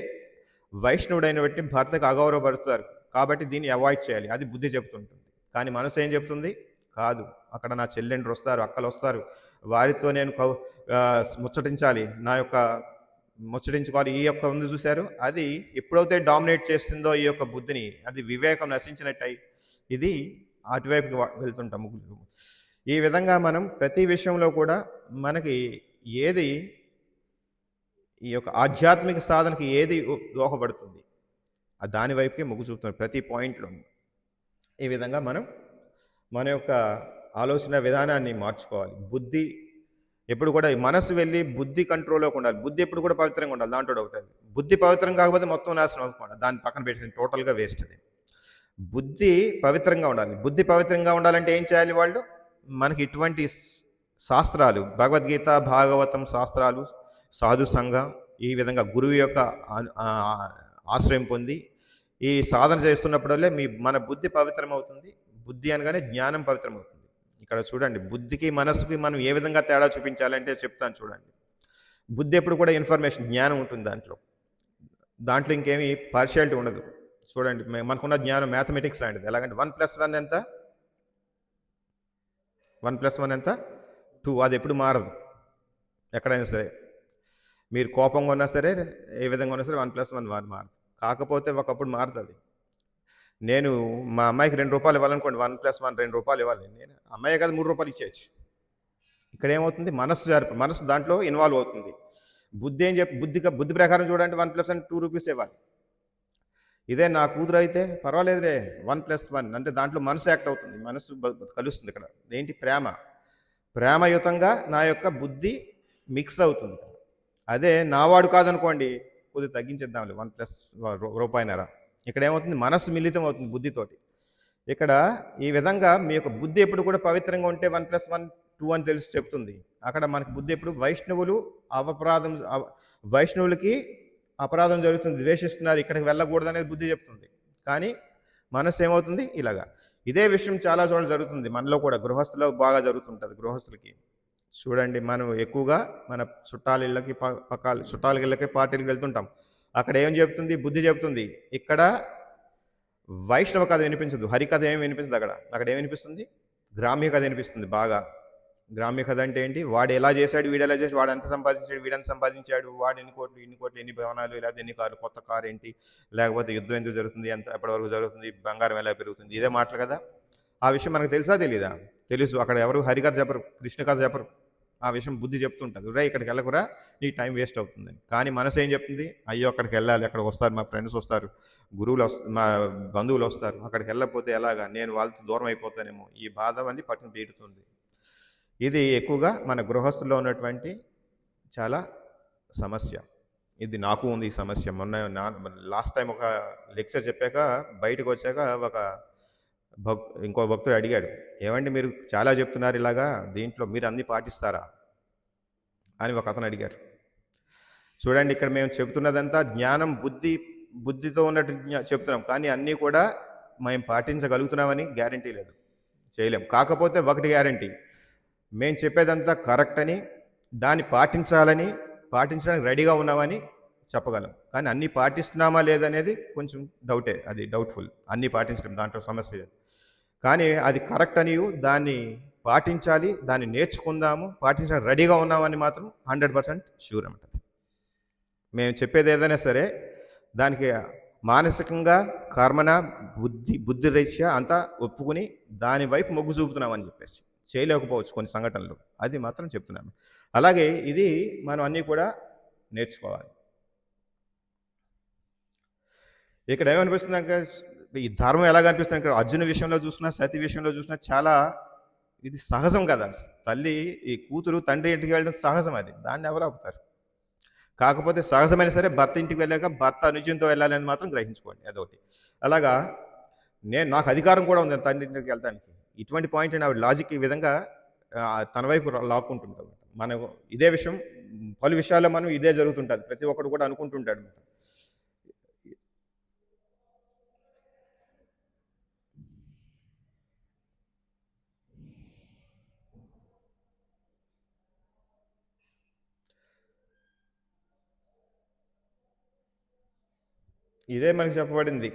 వైష్ణవుడైన బట్టి భర్తకు అగౌరవపరుస్తారు కాబట్టి దీన్ని అవాయిడ్ చేయాలి, అది బుద్ధి చెప్తుంటుంది. కానీ మనసు ఏం చెప్తుంది? కాదు, అక్కడ నా చెల్లెండ్రు వస్తారు, అక్కలు వస్తారు, వారితో నేను ముచ్చటించాలి, ముచ్చటించుకోవాలి. ఈ యొక్క ఉంది చూశారు, అది ఎప్పుడైతే డామినేట్ చేస్తుందో ఈ యొక్క బుద్ధిని, అది వివేకం నశించినట్టయి ఇది అటువైపుకి వెళ్తుంటాం. ఈ విధంగా మనం ప్రతి విషయంలో కూడా మనకి ఏది ఈ యొక్క ఆధ్యాత్మిక సాధనకి ఏది దోహపడుతుంది దాని వైపుకే మొగ్గు చూపుతుంది ప్రతి పాయింట్లో. ఈ విధంగా మనం మన యొక్క ఆలోచన విధానాన్ని మార్చుకోవాలి. బుద్ధి ఎప్పుడు కూడా ఈ మనసు వెళ్ళి బుద్ధి కంట్రోల్లోకి ఉండాలి. బుద్ధి ఎప్పుడు కూడా పవిత్రంగా ఉండాలి. దాంట్లో డౌట్ లేదు. బుద్ధి పవిత్రం కాకపోతే మొత్తం నాశనం అవ్వకుండా దాన్ని పక్కన పెట్టేసి టోటల్‌గా వేస్ట్ అది. బుద్ధి పవిత్రంగా ఉండాలి. బుద్ధి పవిత్రంగా ఉండాలంటే ఏం చేయాలి వాళ్ళు? మనకి ఇటువంటి శాస్త్రాలు భగవద్గీత, భాగవతం శాస్త్రాలు, సాధు సంఘం ఈ విధంగా గురువు యొక్క ఆశ్రయం పొంది ఈ సాధన చేస్తున్నప్పుడల్లే మన బుద్ధి పవిత్రమవుతుంది. బుద్ధి అనగానే జ్ఞానం పవిత్రమవుతుంది. ఇక్కడ చూడండి బుద్ధికి, మనసుకి మనం ఏ విధంగా తేడా చూపించాలంటే చెప్తాను చూడండి. బుద్ధి ఎప్పుడు కూడా ఇన్ఫర్మేషన్, జ్ఞానం ఉంటుంది దాంట్లో. దాంట్లో ఇంకేమి పార్షియాలిటీ ఉండదు. చూడండి మనకున్న జ్ఞానం మ్యాథమెటిక్స్ లాంటిది. ఎలాగంటే 1+1 ఎంత? 1+1 ఎంత? 2. అది ఎప్పుడు మారదు ఎక్కడైనా సరే. మీరు కోపంగా ఉన్నా సరే, ఏ విధంగా ఉన్నా సరే 1+1 మారదు. కాకపోతే ఒకప్పుడు మారుతుంది. నేను మా అమ్మాయికి ₹2 ఇవ్వాలనుకోండి, 1+1 ₹2 ఇవ్వాలి. నేను అమ్మాయి కదా ₹3 ఇచ్చేయచ్చు. ఇక్కడ ఏమవుతుంది? మనసు దాంట్లో ఇన్వాల్వ్ అవుతుంది. బుద్ధి ఏం బుద్ధి ప్రకారం చూడండి 1+1 ₹2 ఇవ్వాలి. ఇదే నా కూతురు అయితే పర్వాలేదులే 1+1 అంటే దాంట్లో మనసు యాక్ట్ అవుతుంది. మనసు కలుస్తుంది. ఇక్కడ ఏంటి? ప్రేమయుతంగా నా యొక్క బుద్ధి మిక్స్ అవుతుంది. అదే నావాడు కాదనుకోండి, కొద్దిగా తగ్గించేద్దాంలే ₹1+1.5. ఇక్కడ ఏమవుతుంది? మనస్సు మిళితం అవుతుంది బుద్ధితోటి. ఇక్కడ ఈ విధంగా మీ యొక్క బుద్ధి ఎప్పుడు కూడా పవిత్రంగా ఉంటే 1+1 2 అని తెలిసి చెప్తుంది. అక్కడ మనకి బుద్ధి ఎప్పుడు వైష్ణవులకి అపరాధం జరుగుతుంది, ద్వేషిస్తున్నారు, ఇక్కడికి వెళ్ళకూడదు అనేది బుద్ధి చెప్తుంది. కానీ మనసు ఏమవుతుంది? ఇలాగా. ఇదే విషయం చాలా చోట్ల జరుగుతుంది. మనలో కూడా గృహస్థులో బాగా జరుగుతుంటుంది. గృహస్థులకి చూడండి, మనం ఎక్కువగా మన చుట్టాల ఇళ్ళకి పార్టీలకు వెళ్తుంటాం. అక్కడ ఏం చెప్తుంది? బుద్ధి చెప్తుంది. ఇక్కడ వైష్ణవ కథ వినిపించదు, హరికథ ఏమి వినిపించదు. అక్కడ ఏం వినిపిస్తుంది? గ్రామ్య కథ వినిపిస్తుంది బాగా. గ్రామ్య కథ అంటే ఏంటి? వాడు ఎలా చేశాడు, వీడు ఎలా చేశాడు, వాడు ఎంత సంపాదించాడు, వీడెంత సంపాదించాడు, వాడు ఎన్ని కోట్లు, ఎన్ని భవనాలు, లేకపోతే ఎన్ని కార్లు, కొత్త కారు ఏంటి, లేకపోతే యుద్ధం ఎందుకు జరుగుతుంది, ఎప్పటివరకు జరుగుతుంది, బంగారం ఎలా పెరుగుతుంది, ఇదే మాటలు కదా. ఆ విషయం మనకు తెలుసా తెలీదా? తెలుసు. అక్కడ ఎవరు హరికథ చెప్పరు, కృష్ణ కథ చెప్పరు. ఆ విషయం బుద్ధి చెప్తుంటుంది, రే ఇక్కడికి వెళ్ళకురా, నీ టైం వేస్ట్ అవుతుందని. కానీ మనసు ఏం చెప్తుంది? అయ్యో అక్కడికి వెళ్ళాలి, అక్కడికి వస్తారు, మా ఫ్రెండ్స్ వస్తారు, గురువులు వస్తారు, మా బంధువులు వస్తారు, అక్కడికి వెళ్ళకపోతే ఎలాగా, నేను వాళ్ళతో దూరం అయిపోతానేమో, ఈ బాధ అన్నీ పట్టును తీరుతుంది. ఇది ఎక్కువగా మన గృహస్థుల్లో ఉన్నటువంటి చాలా సమస్య. ఇది నాకు ఉంది ఈ సమస్య. లాస్ట్ టైం ఒక లెక్చర్ చెప్పాక బయటకు వచ్చాక ఇంకో భక్తుడు అడిగాడు, ఏమండి మీరు చాలా చెప్తున్నారు ఇలాగా, దీంట్లో మీరు అన్నీ పాటిస్తారా అని ఒక అతను అడిగారు. చూడండి, ఇక్కడ మేము చెప్తున్నదంతా జ్ఞానం, బుద్ధితో ఉన్నట్టు చెప్తున్నాం. కానీ అన్నీ కూడా మేము పాటించగలుగుతున్నామని గ్యారంటీ లేదు, చేయలేం. కాకపోతే ఒకటి గ్యారంటీ, మేము చెప్పేదంతా కరెక్ట్ అని, దాన్ని పాటించడానికి రెడీగా ఉన్నామని చెప్పగలం. కానీ అన్నీ పాటిస్తున్నామా లేదనేది కొంచెం డౌటే, అది డౌట్ఫుల్. అన్నీ పాటించడం దాంట్లో సమస్య. కానీ అది కరెక్ట్ అని, దాన్ని పాటించాలి, దాన్ని నేర్చుకుందాము, పాటించడానికి రెడీగా ఉన్నామని మాత్రం 100% షూర్ అంటుంది. మేము చెప్పేది ఏదైనా సరే దానికి మానసికంగా, కర్మన, బుద్ధి రీత్యా అంతా ఒప్పుకుని దాని వైపు మొగ్గు చూపుతున్నామని చెప్పేసి చేయలేకపోవచ్చు కొన్ని సంఘటనలు, అది మాత్రం చెప్తున్నాను. అలాగే ఇది మనం అన్నీ కూడా నేర్చుకోవాలి. ఇక్కడ ఏమనిపిస్తుంది అంటే, ఈ ధర్మం ఎలా కనిపిస్తుంది అంటే, అర్జున విషయంలో చూసినా, సతి విషయంలో చూసినా చాలా ఇది సహజం కదా. తల్లి ఈ కూతురు తండ్రి ఇంటికి వెళ్ళడం సహజం, అది దాన్ని ఎవరు ఆపుతారు. కాకపోతే సహజమైన సరే భర్త ఇంటికి వెళ్ళాక భర్త అనుజంతో వెళ్ళాలని మాత్రం గ్రహించుకోండి, అదొకటి. అలాగా నాకు అధికారం కూడా ఉంది తండ్రి ఇంటికి వెళ్ళడానికి. ఇటువంటి పాయింట్ ఆవిడ లాజిక్ ఈ విధంగా తన వైపు లాక్కుంటుంటాం. మనం ఇదే విషయం పలు విషయాల్లో మనం ఇదే జరుగుతుంటుంది, ప్రతి ఒక్కడు కూడా అనుకుంటుంటాడు. ఇదే మనకి చెప్పబడింది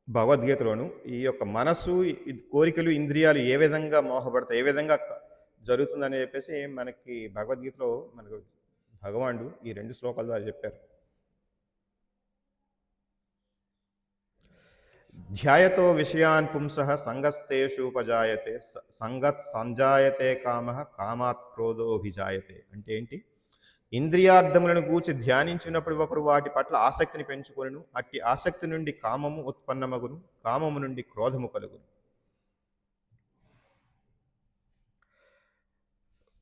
భగవద్గీతలోను. ఈ యొక్క మనస్సు, కోరికలు, ఇంద్రియాలు ఏ విధంగా మోహపడతాయి, ఏ విధంగా జరుగుతుందని చెప్పేసి మనకి భగవద్గీతలో మనకు భగవానుడు ఈ 2 శ్లోకాల ద్వారా చెప్పారు. ధ్యాయతో విషయాన్ పుంసః సంగస్తేషూపజాయతే సంగత్ సంజాయతే కామః కామాత్ క్రోధోభిజాయతే. అంటే ఏంటి? ఇంద్రియార్థములను గూర్చి ధ్యానించినప్పుడు ఒకరు వాటి పట్ల ఆసక్తిని పెంచుకొనును, అట్టి ఆసక్తి నుండి కామము ఉత్పన్నమగును, కామము నుండి క్రోధము కలుగును.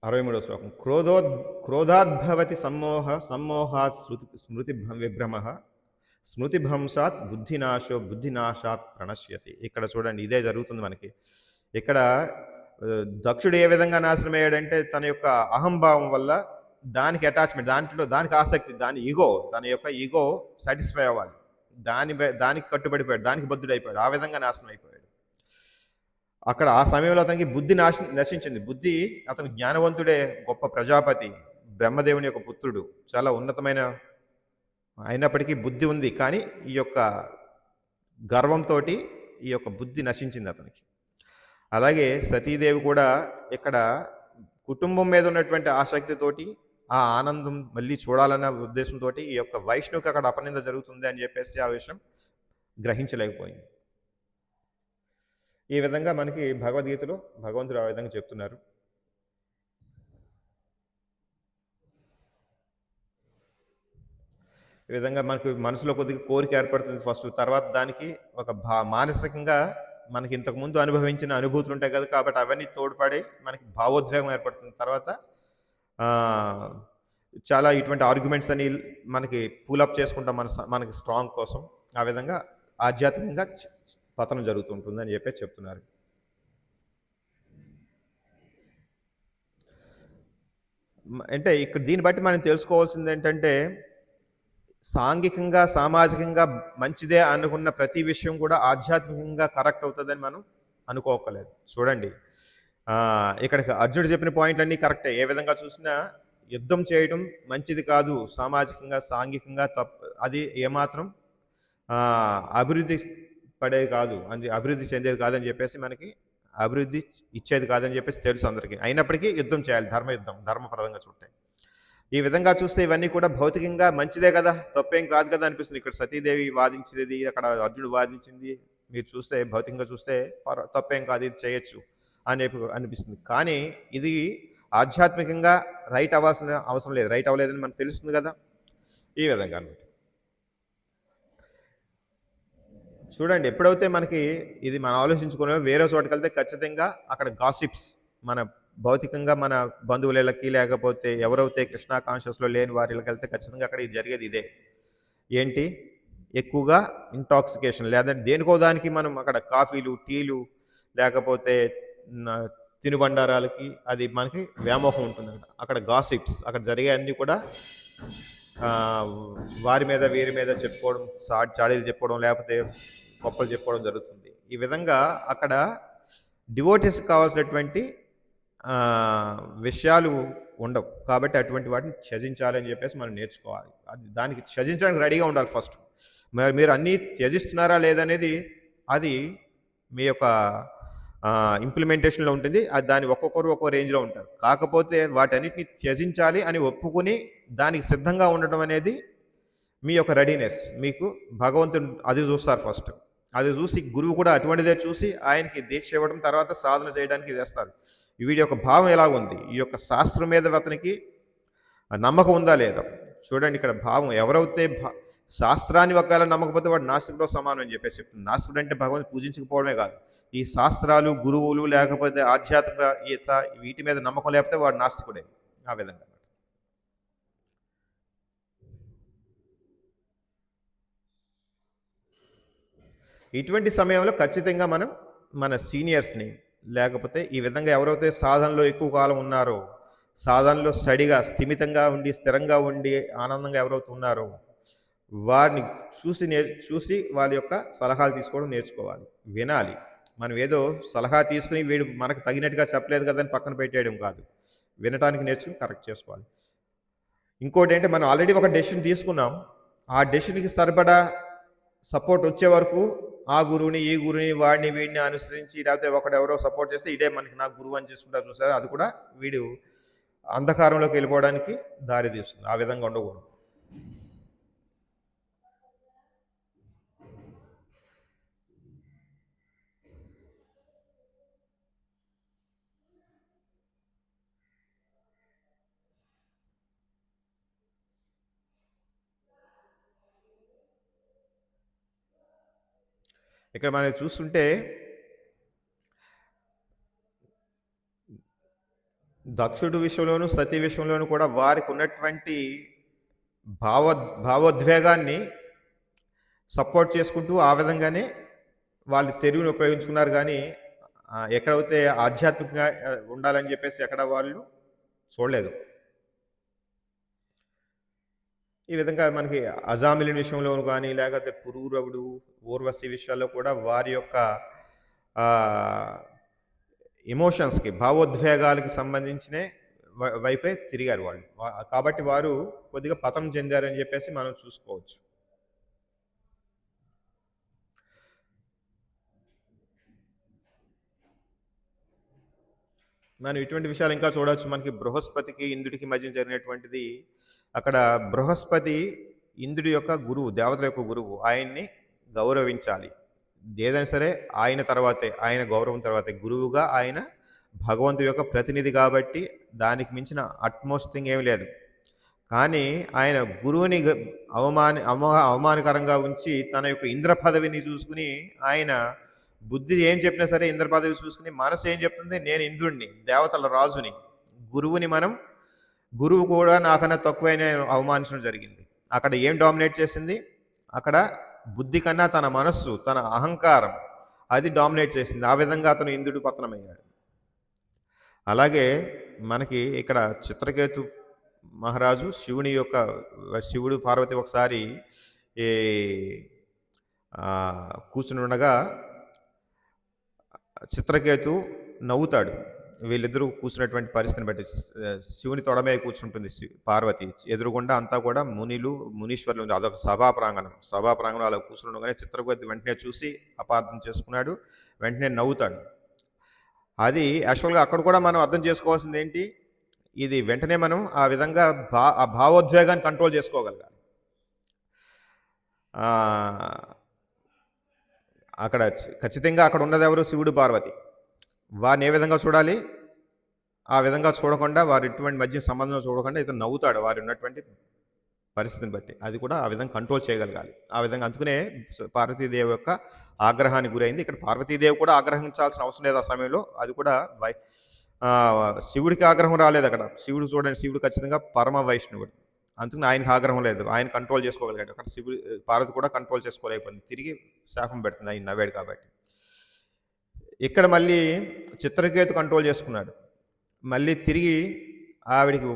63వ శ్లోకం. క్రోధాద్భవతి సమ్మోహాత్ స్మృతి విభ్రమ స్మృతిభ్రంశాత్ బుద్ధినాశాత్ ప్రణశ్యతి. ఇక్కడ చూడండి, ఇదే జరుగుతుంది మనకి. ఇక్కడ దక్షుడు ఏ విధంగా నాశనం అయ్యాడంటే తన యొక్క అహంభావం వల్ల, దానికి అటాచ్మెంట్, దానికి ఆసక్తి, తన యొక్క ఈగో సాటిస్ఫై అవ్వాలి, దానికి కట్టుబడిపోయాడు, దానికి బద్ధుడైపోయాడు, ఆ విధంగా నాశనం అయిపోయాడు. అక్కడ ఆ సమయంలో అతనికి బుద్ధి నశించింది. బుద్ధి, అతను జ్ఞానవంతుడే, గొప్ప ప్రజాపతి, బ్రహ్మదేవుని యొక్క పుత్రుడు, చాలా ఉన్నతమైన, అయినప్పటికీ బుద్ధి ఉంది, కానీ ఈ యొక్క గర్వంతో ఈ యొక్క బుద్ధి నశించింది అతనికి. అలాగే సతీదేవి కూడా ఇక్కడ కుటుంబం మీద ఉన్నటువంటి ఆసక్తితోటి, ఆ ఆనందం మళ్ళీ చూడాలన్న ఉద్దేశంతో ఈ యొక్క వైష్ణవుకి అక్కడ అపనింద జరుగుతుంది అని చెప్పేసి ఆ విషయం గ్రహించలేకపోయింది. ఈ విధంగా మనకి భగవద్గీతలో భగవంతుడు ఆ విధంగా చెప్తున్నారు. ఈ విధంగా మనకు మనసులో కొద్దిగా కోరిక ఏర్పడుతుంది ఫస్ట్, తర్వాత దానికి ఒక మానసికంగా మనకి ఇంతకుముందు అనుభవించిన అనుభూతులు ఉంటాయి కదా, కాబట్టి అవన్నీ తోడ్పడి మనకి భావోద్వేగం ఏర్పడుతుంది. తర్వాత చాలా ఇటువంటి ఆర్గ్యుమెంట్స్ అని మనకి పూలప్ చేసుకుంటాం మనకి స్ట్రాంగ్ కోసం. ఆ విధంగా ఆధ్యాత్మికంగా పతనం జరుగుతుంటుంది అని చెప్పేసి చెప్తున్నారు. అంటే ఇక్కడ దీన్ని బట్టి మనం తెలుసుకోవాల్సింది ఏంటంటే, సాంఘికంగా సామాజికంగా మంచిదే అనుకున్న ప్రతి విషయం కూడా ఆధ్యాత్మికంగా కరెక్ట్ అవుతుందని మనం అనుకోకలేదు. చూడండి, ఇక్కడ అర్జునుడు చెప్పిన పాయింట్లన్నీ కరెక్టే. ఏ విధంగా చూసినా యుద్ధం చేయడం మంచిది కాదు, సామాజికంగా సాంఘికంగా అది ఏమాత్రం అభివృద్ధి పడేది కాదు, అభివృద్ధి చెందేది కాదని చెప్పేసి, మనకి అభివృద్ధి ఇచ్చేది కాదని చెప్పేసి తెలుసు అందరికీ. అయినప్పటికీ యుద్ధం చేయాలి, ధర్మప్రదంగా చూస్తే. ఈ విధంగా చూస్తే ఇవన్నీ కూడా భౌతికంగా మంచిదే కదా, తప్పేం కాదు కదా అనిపిస్తుంది. ఇక్కడ సతీదేవి వాదించేది, అక్కడ అర్జునుడు వాదించింది మీరు చూస్తే, భౌతికంగా చూస్తే తప్పేం కాదు, ఇది చేయొచ్చు అని అనిపిస్తుంది. కానీ ఇది ఆధ్యాత్మికంగా రైట్ అవ్వాల్సిన అవసరం లేదు, రైట్ అవ్వలేదని మనకు తెలుస్తుంది కదా. ఈ విధంగా అనమాట. చూడండి, ఎప్పుడైతే మనకి ఇది మనం ఆలోచించుకునే వేరే చోటుకి వెళ్తే ఖచ్చితంగా అక్కడ గాసిప్స్, మన భౌతికంగా మన బంధువులకి లేకపోతే ఎవరైతే కృష్ణా కాన్షియస్లో లేని వారికి వెళ్తే ఖచ్చితంగా అక్కడ ఇది జరిగేది ఇదే. ఏంటి, ఎక్కువగా ఇంటాక్సికేషన్, లేదంటే దేనికో దానికి మనం అక్కడ కాఫీలు, టీలు, లేకపోతే తినుబండారాలకి అది మనకి వ్యామోహం ఉంటుంది. అక్కడ గాసిప్స్, అక్కడ జరిగే అన్నీ కూడా వారి మీద వీరి మీద చెప్పుకోవడం, చాడీలు చెప్పుకోవడం, లేకపోతే గొప్పలు చెప్పుకోవడం జరుగుతుంది. ఈ విధంగా అక్కడ డివోటీస్కి కావాల్సినటువంటి విషయాలు ఉండవు. కాబట్టి అటువంటి వాటిని త్యజించాలని చెప్పేసి మనం నేర్చుకోవాలి. దానికి త్యజించడానికి రెడీగా ఉండాలి ఫస్ట్. మీరు అన్నీ త్యజిస్తున్నారా లేదనేది అది మీ యొక్క ఇంప్లిమెంటేషన్లో ఉంటుంది. అది దాని ఒక్కొక్కరు ఒక్కో రేంజ్లో ఉంటారు. కాకపోతే వాటన్నిటిని త్యజించాలి అని ఒప్పుకొని దానికి సిద్ధంగా ఉండడం అనేది మీ యొక్క రెడీనెస్. మీకు భగవంతుడు అది చూస్తారు ఫస్ట్. అది చూసి గురువు కూడా అటువంటిదే చూసి ఆయనకి దీక్ష ఇవ్వడం, తర్వాత సాధన చేయడానికి చేస్తారు. వీడి యొక్క భావం ఎలా ఉంది, ఈ యొక్క శాస్త్రం మీద అతనికి నమ్మకం ఉందా లేదా. చూడండి, ఇక్కడ భావం ఎవరైతే శాస్త్రాన్ని ఒకవేళ నమ్మకపోతే వాడు నాస్తికుడు సమానం అని చెప్పేసి చెప్తుంది. నాస్తికుడు అంటే భగవంతుడు పూజించకపోవడమే కాదు, ఈ శాస్త్రాలు, గురువులు, లేకపోతే ఆధ్యాత్మిక వీటి మీద నమ్మకం లేకపోతే వాడు నాస్తికుడే. ఆ విధంగా ఇటువంటి సమయంలో ఖచ్చితంగా మనం మన సీనియర్స్ని, లేకపోతే ఈ విధంగా ఎవరైతే సాధనలో ఎక్కువ కాలం ఉన్నారో, సాధనలో స్టడీగా స్థిమితంగా ఉండి స్థిరంగా ఉండి ఆనందంగా ఎవరైతే ఉన్నారో వారిని చూసి వాళ్ళ యొక్క సలహాలు తీసుకోవడం నేర్చుకోవాలి, వినాలి. మనం ఏదో సలహా తీసుకుని వీడు మనకు తగినట్టుగా చెప్పలేదు కదా అని పక్కన పెట్టేయడం కాదు, వినటానికి నేర్చుకుని కరెక్ట్ చేసుకోవాలి. ఇంకోటి ఏంటంటే, మనం ఆల్రెడీ ఒక డెసిషన్ తీసుకున్నాం, ఆ డెసిషన్కి సరిపడా సపోర్ట్ వచ్చే వరకు ఆ గురువుని, ఈ గురువుని, వాడిని వీడిని అనుసరించి, లేకపోతే ఒకడెవరో సపోర్ట్ చేస్తే ఇదే మనకి నా గురువు అని చేసుకుంటా చూసారు, అది కూడా వీడు అంధకారంలోకి వెళ్ళిపోవడానికి దారి తీస్తుంది. ఆ విధంగా ఉండకూడదు. ఇక్కడ మనం చూస్తుంటే దక్షుడు విషయంలోను సతీ విషయంలోను కూడా వారికి ఉన్నటువంటి భావ భావోద్వేగాన్ని సపోర్ట్ చేసుకుంటూ ఆ విధంగానే వాళ్ళు తెలివిని ఉపయోగించుకున్నారు కానీ ఎక్కడైతే ఆధ్యాత్మికంగా ఉండాలని చెప్పేసి ఎక్కడ వాళ్ళు చూడలేదు. ఈ విధంగా మనకి అజామిలిన్ విషయంలోను కానీ లేకపోతే పురూరవుడు ఊర్వశి విషయాల్లో కూడా వారి యొక్క ఎమోషన్స్కి భావోద్వేగాలకి సంబంధించిన వైపే తిరిగారు వాళ్ళు. కాబట్టి వారు కొద్దిగా పతనం చెందారని చెప్పేసి మనం చూసుకోవచ్చు. మనం ఇటువంటి విషయాలు ఇంకా చూడవచ్చు. మనకి బృహస్పతికి ఇంద్రుడికి మధ్య జరిగినటువంటిది. అక్కడ బృహస్పతి ఇంద్రుడి యొక్క గురువు, దేవతల యొక్క గురువు. ఆయన్ని గౌరవించాలి. ఏదైనా సరే ఆయన తర్వాతే, ఆయన గౌరవం తర్వాతే. గురువుగా ఆయన భగవంతుడి యొక్క ప్రతినిధి కాబట్టి దానికి మించిన అట్మోస్ట్ థింగ్ ఏమి లేదు. కానీ ఆయన గురువుని అవమానకరంగా ఉంచి తన యొక్క ఇంద్ర పదవిని చూసుకుని ఆయన బుద్ధి ఏం చెప్పినా సరే ఇంద్ర పదవి చూసుకుని మనసు ఏం చెప్తుంది, నేను ఇంద్రుడిని, దేవతల రాజుని. గురువు కూడా నాకన్నా తక్కువైన అవమానించడం జరిగింది. అక్కడ ఏం డామినేట్ చేసింది? అక్కడ బుద్ధి కన్నా తన మనస్సు, తన అహంకారం అది డామినేట్ చేసింది. ఆ విధంగా అతను ఇంద్రుడు పతనమయ్యాడు. అలాగే మనకి ఇక్కడ చిత్రకేతు మహారాజు శివుడు పార్వతి ఒకసారి కూర్చుని ఉండగా చిత్రకేతు నవ్వుతాడు. వీళ్ళిద్దరూ కూర్చున్నటువంటి పరిస్థితిని బట్టి శివుని తొడమే కూర్చుంటుంది పార్వతి. ఎదురుగుండా అంతా కూడా మునీశ్వరులు. అదొక సభా ప్రాంగణం అలా కూర్చుండగానే చిత్రకేతు వెంటనే చూసి అపార్థం చేసుకున్నాడు. వెంటనే నవ్వుతాడు. అది యాక్చువల్గా అక్కడ కూడా మనం అర్థం చేసుకోవాల్సింది ఏంటి? ఇది వెంటనే మనం ఆ విధంగా ఆ భావోద్వేగాన్ని కంట్రోల్ చేసుకోగలగాలి. అక్కడ ఖచ్చితంగా అక్కడ ఉన్నది ఎవరు? శివుడు పార్వతి. వారిని ఏ విధంగా చూడాలి? ఆ విధంగా చూడకుండా, వారి ఇటువంటి మధ్య సంబంధం చూడకుండా ఇతను నవ్వుతాడు వారి ఉన్నటువంటి పరిస్థితిని బట్టి. అది కూడా ఆ విధంగా కంట్రోల్ చేయగలగాలి. ఆ విధంగా అందుకనే పార్వతీదేవి యొక్క ఆగ్రహానికి గురైంది. ఇక్కడ పార్వతీదేవి కూడా ఆగ్రహించాల్సిన అవసరం లేదు ఆ సమయంలో. అది కూడా శివుడికి ఆగ్రహం రాలేదు అక్కడ. శివుడు ఖచ్చితంగా పరమ వైష్ణవుడు. అందుకని ఆయనకు ఆగ్రహం లేదు. ఆయన కంట్రోల్ చేసుకోగలిగాడు. అక్కడ పార్వతి కూడా కంట్రోల్ చేసుకోలేకపోయింది. తిరిగి శాపం పెడుతుంది ఆయన నవ్వాడు కాబట్టి. ఇక్కడ మళ్ళీ చిత్రకేతు కంట్రోల్ చేసుకున్నాడు. మళ్ళీ తిరిగి ఆవిడికి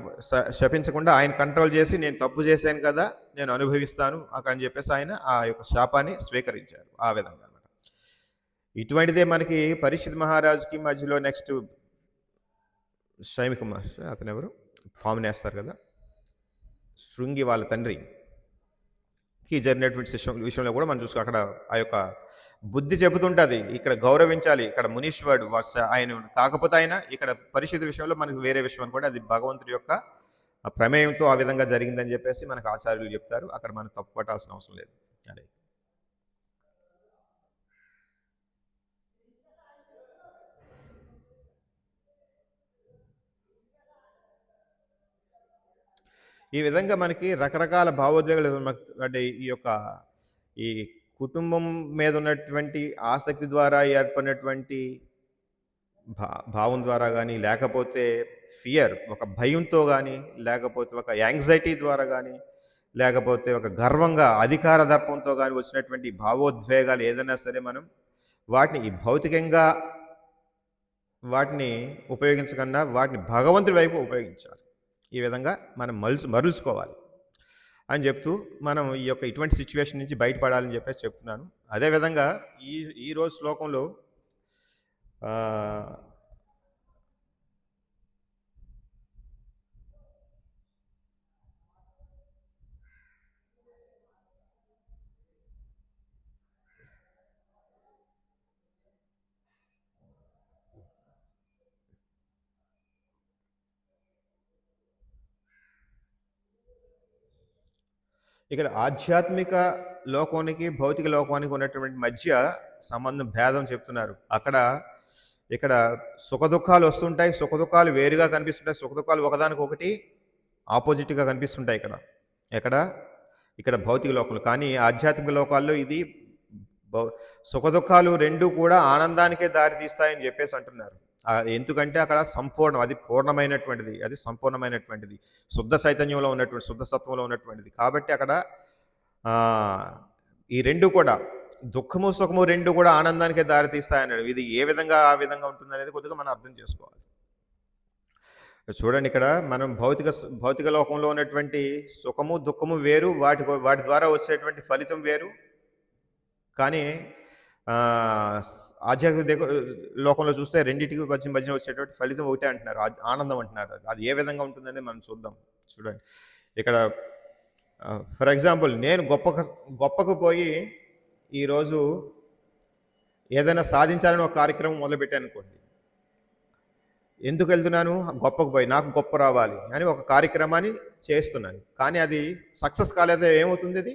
శపించకుండా ఆయన కంట్రోల్ చేసి, నేను తప్పు చేశాను కదా, నేను అనుభవిస్తాను అక్కడ అని చెప్పేసి ఆయన ఆ యొక్క శాపాన్ని స్వీకరించాడు. ఆ విధంగా అనమాట. ఇటువంటిదే మనకి పరీక్షిత్ మహారాజుకి మధ్యలో నెక్స్ట్ శైమిక మహర్షి, అతను ఎవరు? పామునేస్తారు కదా, శృంగి వాళ్ళ తండ్రికి జరిగినటువంటి విషయంలో కూడా మనం చూసుకో. అక్కడ ఆ యొక్క బుద్ధి చెబుతుంటుంది, ఇక్కడ గౌరవించాలి, ఇక్కడ మునీశ్వరుడు ఆయన కాకపోతే ఆయన ఇక్కడ పరిస్థితి విషయంలో మనకు వేరే విషయం అనుకోండి, అది భగవంతుడి యొక్క ప్రమేయంతో ఆ విధంగా జరిగిందని చెప్పేసి మనకు ఆచార్యులు చెప్తారు. అక్కడ మనం తప్పు పట్టాల్సిన అవసరం లేదు. అదే ఈ విధంగా మనకి రకరకాల భావోద్వేగాలు అంటే ఈ కుటుంబం మీద ఉన్నటువంటి ఆసక్తి ద్వారా ఏర్పడినటువంటి భావం ద్వారా కానీ, లేకపోతే ఫియర్ ఒక భయంతో కానీ, లేకపోతే ఒక యాంగ్జైటీ ద్వారా కానీ, లేకపోతే ఒక గర్వంగా అధికార దర్పంతో కానీ వచ్చినటువంటి భావోద్వేగాలు ఏదైనా సరే మనం వాటిని భౌతికంగా వాటిని ఉపయోగించకుండా వాటిని భగవంతుడి వైపు ఉపయోగించాలి. ఈ విధంగా మనం మరుల్చుకోవాలి అని చెప్తూ మనం ఇటువంటి సిచ్యువేషన్ నుంచి బయటపడాలని చెప్పేసి చెప్తున్నాను. అదేవిధంగా ఈరోజు శ్లోకంలో ఇక్కడ ఆధ్యాత్మిక లోకానికి భౌతిక లోకానికి ఉన్నటువంటి మధ్య సంబంధం భేదం చెప్తున్నారు. ఇక్కడ సుఖదుఖాలు వస్తుంటాయి, సుఖదుఖాలు వేరుగా కనిపిస్తుంటాయి, సుఖదుఖాలు ఒకదానికొకటి ఆపోజిట్గా కనిపిస్తుంటాయి. ఇక్కడ భౌతిక లోకంలో. కానీ ఆధ్యాత్మిక లోకాల్లో ఇది సుఖదుఖాలు రెండు కూడా ఆనందానికే దారి తీస్తాయని చెప్పేసి అంటున్నారు. ఎందుకంటే అక్కడ సంపూర్ణం, అది పూర్ణమైనటువంటిది, అది సంపూర్ణమైనటువంటిది, శుద్ధ చైతన్యంలో ఉన్నటువంటి, శుద్ధ సత్వంలో ఉన్నటువంటిది. కాబట్టి అక్కడ ఈ రెండు కూడా, దుఃఖము సుఖము రెండు కూడా ఆనందానికే దారితీస్తాయన్నాడు. ఇది ఏ విధంగా ఆ విధంగా ఉంటుందనేది కొద్దిగా మనం అర్థం చేసుకోవాలి. చూడండి, ఇక్కడ మనం భౌతిక లోకంలో ఉన్నటువంటి సుఖము దుఃఖము వేరు, వాటి ద్వారా వచ్చేటువంటి ఫలితం వేరు. కానీ ఆధ్యాత్మిక లోకంలో చూస్తే రెండింటికి మధ్యన వచ్చేటువంటి ఫలితం ఒకటే అంటున్నారు, ఆనందం అంటున్నారు. అది ఏ విధంగా ఉంటుందని మనం చూద్దాం. చూడండి ఇక్కడ ఫర్ ఎగ్జాంపుల్, నేను గొప్పకు పోయి ఈరోజు ఏదైనా సాధించాలని ఒక కార్యక్రమం మొదలుపెట్టాను అనుకోండి. ఎందుకు వెళ్తున్నాను? గొప్పకు పోయి నాకు గొప్ప రావాలి అని ఒక కార్యక్రమాన్ని చేస్తున్నాను. కానీ అది సక్సెస్ కాలేదో ఏమవుతుంది? అది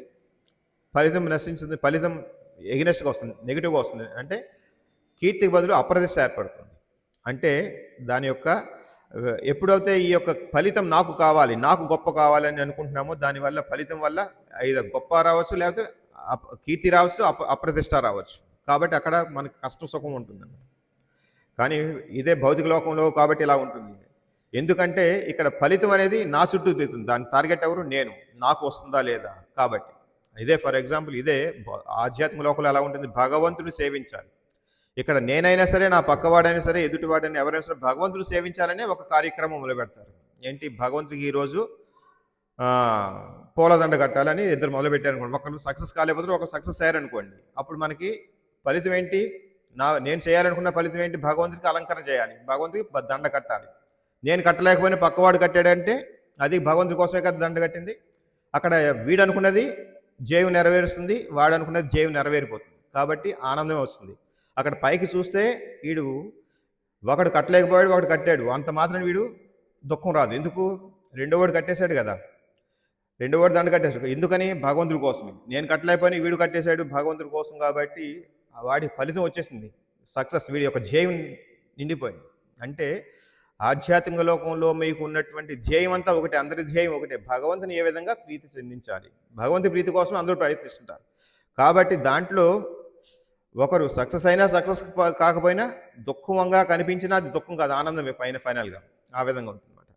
ఫలితం నశించుతుంది, ఫలితం ఎగ్నెస్ట్గా వస్తుంది, నెగిటివ్గా వస్తుంది. అంటే కీర్తికి బదులు అప్రదిష్ట ఏర్పడుతుంది. అంటే దాని యొక్క ఎప్పుడైతే ఈ యొక్క ఫలితం నాకు కావాలి, నాకు గొప్ప కావాలని అనుకుంటున్నామో, దానివల్ల ఫలితం వల్ల ఇది గొప్ప రావచ్చు, లేకపోతే కీర్తి రావచ్చు, అప్రతిష్ట రావచ్చు. కాబట్టి అక్కడ మనకి కష్టం సుఖం ఉంటుందండి. కానీ ఇదే భౌతిక లోకంలో కాబట్టి ఇలా ఉంటుంది. ఎందుకంటే ఇక్కడ ఫలితం అనేది నా చుట్టూ తిరుగుతుంది. దాని టార్గెట్ ఎవరు? నేను. నాకు వస్తుందా లేదా. కాబట్టి ఇదే ఫర్ ఎగ్జాంపుల్, ఇదే ఆధ్యాత్మిక లోకంలో ఎలా ఉంటుంది? భగవంతుని సేవించాలి. ఇక్కడ నేనైనా సరే, నా పక్కవాడైనా సరే, ఎదుటివాడైనా ఎవరైనా సరే భగవంతుని సేవించాలనే ఒక కార్యక్రమం మొదలు పెడతారు. ఏంటి? భగవంతుడికి ఈరోజు పూలదండ కట్టాలని ఇద్దరు మొదలుపెట్టారు అనుకోండి. ఒకరు సక్సెస్ కాలేకపోతే ఒకరు సక్సెస్ అయ్యారనుకోండి. అప్పుడు మనకి ఫలితం ఏంటి? నేను చేయాలనుకున్న ఫలితం ఏంటి? భగవంతుడికి అలంకరణ చేయాలి, భగవంతుడికి దండ కట్టాలి. నేను కట్టలేకపోయినా పక్కవాడు కట్టాడంటే అది భగవంతుడి కోసమే కదా దండ కట్టింది. అక్కడ వీడు అనుకున్నది జేవు నెరవేరుస్తుంది, వాడు అనుకున్నది జేవు నెరవేరిపోతుంది. కాబట్టి ఆనందమే వస్తుంది. అక్కడ పైకి చూస్తే వీడు ఒకడు కట్టలేకపోయాడు, ఒకడు కట్టాడు, అంత మాత్రం వీడు దుఃఖం రాదు. ఎందుకు? రెండోవాడు కట్టేశాడు కదా, రెండోవాడు దండ కట్టేశాడు. ఎందుకని? భగవంతుడి కోసమే. నేను కట్టలేకపోయినా వీడు కట్టేశాడు భగవంతుడి కోసం. కాబట్టి వాడి ఫలితం వచ్చేసింది, సక్సెస్, వీడి యొక్క ధ్యేయం నిండిపోయింది. అంటే ఆధ్యాత్మిక లోకంలో మీకు ఉన్నటువంటి ధ్యేయం అంతా ఒకటే, అందరి ధ్యేయం ఒకటే, భగవంతుని ఏ విధంగా ప్రీతి చెందించాలి. భగవంతుని ప్రీతి కోసం అందరూ ప్రయత్నిస్తుంటారు. కాబట్టి దాంట్లో ఒకరు సక్సెస్ అయినా సక్సెస్ కాకపోయినా దుఃఖంగా కనిపించినా అది దుఃఖం కాదు, ఆనందమే ఫైనల్గా. ఆ విధంగా ఉంటుందన్నమాట.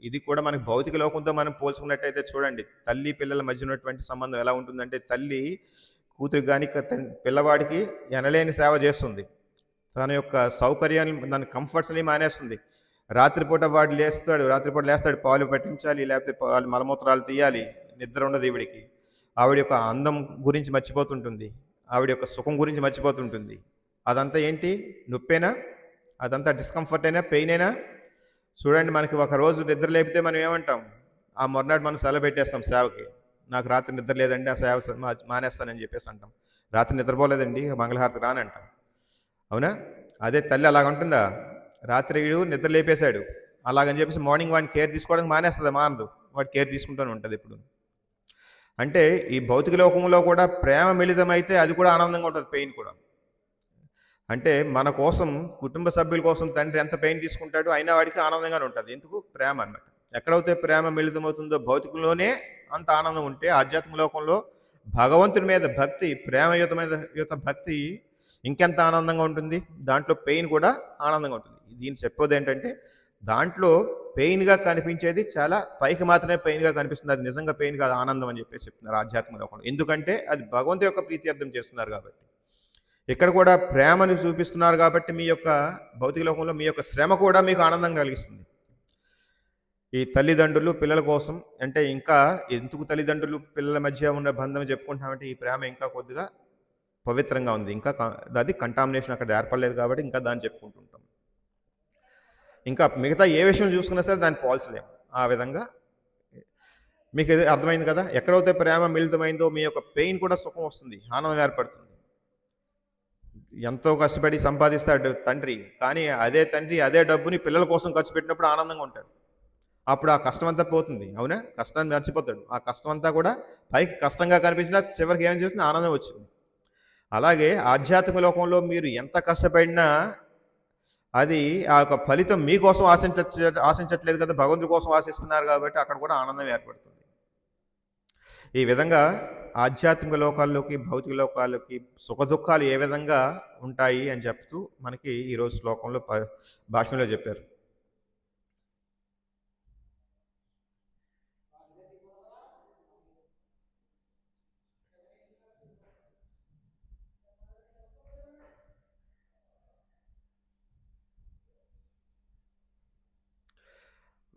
ఇది కూడా మనకి భౌతిక లోకంతో మనం పోల్చుకున్నట్టయితే చూడండి, తల్లి పిల్లల మధ్య ఉన్నటువంటి సంబంధం ఎలా ఉంటుందంటే, తల్లి కూతురికి కానీ పిల్లవాడికి ఎనలేని సేవ చేస్తుంది. తన యొక్క సౌకర్యాన్ని, దాని కంఫర్ట్స్ని మానేస్తుంది. రాత్రిపూట రాత్రిపూట లేస్తాడు, పాలు పట్టించాలి, లేకపోతే పాలు మలమూత్రాలు తీయాలి, నిద్ర ఉండదు ఈవిడికి. ఆవిడ యొక్క అందం గురించి మర్చిపోతుంటుంది, ఆవిడ యొక్క సుఖం గురించి మర్చిపోతుంటుంది. అదంతా ఏంటి? నొప్పేనా? అదంతా డిస్కంఫర్ట్ అయినా, పెయిన్ అయినా? చూడండి, మనకి ఒక రోజు నిద్ర లేపితే మనం ఏమంటాం? ఆ మొన్నటి మనం సెలవు పెట్టేస్తాం సేవకి. నాకు రాత్రి నిద్ర లేదండి, ఆ సేవ మానేస్తానని చెప్పేసి అంటాం. రాత్రి నిద్రపోలేదండి, మంగళహారతి రాని అంటాం. అవునా? అదే తల్లి అలాగంటుందా? రాత్రి వీడు నిద్ర లేపేశాడు అలాగని చెప్పేసి మార్నింగ్ వాడిని కేర్ తీసుకోవడానికి మానేస్తుంది, మానదు. వాడు కేర్ తీసుకుంటూనే ఉంటుంది ఎప్పుడు. అంటే ఈ భౌతిక లోకంలో కూడా ప్రేమ మిళితమైతే అది కూడా ఆనందంగా ఉంటుంది, పెయిన్ కూడా. అంటే మన కోసం, కుటుంబ సభ్యుల కోసం తండ్రి ఎంత పెయిన్ తీసుకుంటాడో అయినా వాడికి ఆనందంగానే ఉంటుంది. ఎందుకు? ప్రేమ అన్నమాట. ఎక్కడైతే ప్రేమ మిళితమవుతుందో భౌతికంలోనే అంత ఆనందం ఉంటే, ఆధ్యాత్మిక లోకంలో భగవంతుడి మీద భక్తి, ప్రేమయుత భక్తి ఇంకెంత ఆనందంగా ఉంటుంది. దాంట్లో పెయిన్ కూడా ఆనందంగా ఉంటుంది. దీన్ని చెప్పేది ఏంటంటే, దాంట్లో పెయిన్గా కనిపించేది చాలా పైకి మాత్రమే పెయిన్గా కనిపిస్తుంది, అది నిజంగా పెయిన్ కాదు, ఆనందం అని చెప్పేసి చెప్తున్నారు ఆధ్యాత్మిక లోకంలో. ఎందుకంటే అది భగవంతుడి యొక్క ప్రీత్యర్థం చేస్తున్నారు కాబట్టి. ఇక్కడ కూడా ప్రేమను చూపిస్తున్నారు కాబట్టి మీ యొక్క భౌతిక లోకంలో మీ యొక్క శ్రమ కూడా మీకు ఆనందం కలిగిస్తుంది. ఈ తల్లిదండ్రులు పిల్లల కోసం అంటే, ఇంకా ఎందుకు తల్లిదండ్రులు పిల్లల మధ్య ఉన్న బంధం చెప్పుకుంటున్నామంటే, ఈ ప్రేమ ఇంకా కొద్దిగా పవిత్రంగా ఉంది, ఇంకా అది కంటామినేషన్ అక్కడ ఏర్పడలేదు కాబట్టి ఇంకా దాన్ని చెప్పుకుంటుంటాం. ఇంకా మిగతా ఏ విషయం చూసుకున్నా సరే దాన్ని పోల్చలేము. ఆ విధంగా మీకు ఇది అర్థమైంది కదా? ఎక్కడైతే ప్రేమ మిళితమైందో మీ యొక్క పెయిన్ కూడా సుఖం వస్తుంది, ఆనందం ఏర్పడుతుంది. ఎంతో కష్టపడి సంపాదిస్తాడు తండ్రి, కానీ అదే తండ్రి అదే డబ్బుని పిల్లల కోసం ఖర్చు పెట్టినప్పుడు ఆనందంగా ఉంటాడు. అప్పుడు ఆ కష్టం అంతా పోతుంది. అవునా? కష్టాన్ని మర్చిపోతాడు. ఆ కష్టం అంతా కూడా పైకి కష్టంగా కనిపించినా చివరికి ఏం చేసినా ఆనందం వచ్చింది. అలాగే ఆధ్యాత్మిక లోకంలో మీరు ఎంత కష్టపడినా అది ఆ యొక్క ఫలితం మీకోసం ఆశించట్లేదు కదా, భగవంతుడి కోసం ఆశిస్తున్నారు కాబట్టి అక్కడ కూడా ఆనందం ఏర్పడుతుంది. ఈ విధంగా ఆధ్యాత్మిక లోకాల్లోకి, భౌతిక లోకాల్లోకి సుఖదుఖాలు ఏ విధంగా ఉంటాయి అని చెప్తూ మనకి ఈరోజు శ్లోకంలో భాషణంలో చెప్పారు.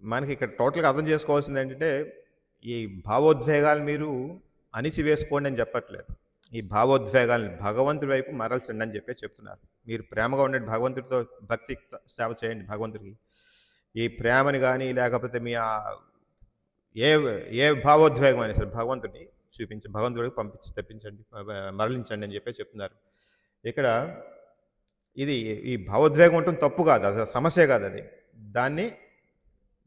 మనకి ఇక్కడ టోటల్‌గా అర్థం చేసుకోవాల్సింది ఏంటంటే, ఈ భావోద్వేగాలు మీరు అణిచివేసుకోండి అని చెప్పట్లేదు. ఈ భావోద్వేగాల్ని భగవంతుడి వైపు మరల్చండి అని చెప్పేసి చెప్తున్నారు. మీరు ప్రేమగా ఉండండి, భగవంతుడితో భక్తి సేవ చేయండి భగవంతుడికి. ఈ ప్రేమని గాని లేకపోతే మీ ఏ ఏ భావోద్వేగం అయినా సరే భగవంతుడిని చూపించి భగవంతుడికి తెప్పించండి, మరలించండి అని చెప్పేసి చెప్తున్నారు. ఇక్కడ ఇది ఈ భావోద్వేగం ఉండటం తప్పు కాదు. అది సమస్యే కాదు అది. దాన్ని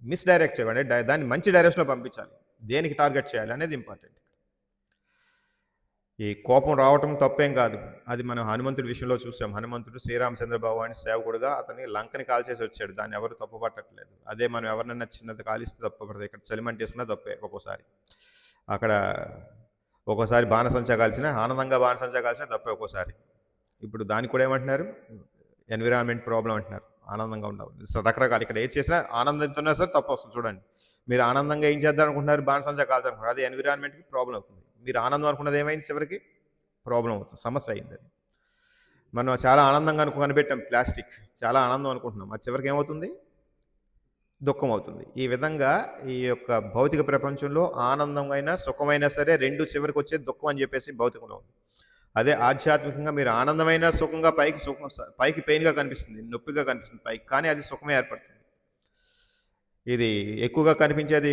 మిస్‌డైరెక్ట్ చేయండి. దాన్ని మంచి డైరెక్షన్‌లో పంపించాలి. దేనికి టార్గెట్ చేయాలి అనేది ఇంపార్టెంట్. ఈ కోపం రావటం తప్పేం కాదు. అది మనం హనుమంతుడి విషయంలో చూసాం. హనుమంతుడు శ్రీరామచంద్ర భగవాన్ సేవకుడుగా అతన్ని లంకని కాల్చేసి వచ్చాడు. దాన్ని ఎవరు తప్పు పట్టట్లేదు. అదే మనం ఎవరినైనా చిన్నది కాలిస్తే తప్పు పడతాయి. ఇక్కడ చలిమంట వేసుకున్నా తప్పే ఒక్కోసారి. అక్కడ ఒక్కోసారి బాణసంచా కాల్చినా, ఆనందంగా బాణసంచా కాల్చినా తప్పే ఒక్కోసారి. ఇప్పుడు దానికి కూడా ఏమంటున్నారు? ఎన్విరాన్మెంట్ ప్రాబ్లం అంటున్నారు. ఆనందంగా ఉండాలి. రకరకాలు ఇక్కడ ఏది చేసినా ఆనందంతోనే సరే తప్పు వస్తుంది చూడండి. మీరు ఆనందంగా ఏం చేద్దాం అనుకుంటున్నారు? బాణసంచా కాల్చాలనుకుంటున్నారు. అది ఎన్విరాన్మెంట్కి ప్రాబ్లం అవుతుంది. మీరు ఆనందం అనుకున్నది ఏమైంది? చివరికి ప్రాబ్లం అవుతుంది, సమస్య అయింది అది. మనం చాలా ఆనందంగా కనిపెట్టాం ప్లాస్టిక్, చాలా ఆనందం అనుకుంటున్నాం. అది చివరికి ఏమవుతుంది? దుఃఖం అవుతుంది. ఈ విధంగా ఈ యొక్క భౌతిక ప్రపంచంలో ఆనందమైనా సుఖమైనా సరే రెండు చివరికి వచ్చే దుఃఖం అని చెప్పేసి భౌతికంలో ఉంది. అదే ఆధ్యాత్మికంగా మీరు ఆనందమైన సుఖంగా పైకి పెయిన్గా కనిపిస్తుంది, నొప్పిగా కనిపిస్తుంది పైకి, కానీ అది సుఖమే ఏర్పడుతుంది. ఇది ఎక్కువగా కనిపించేది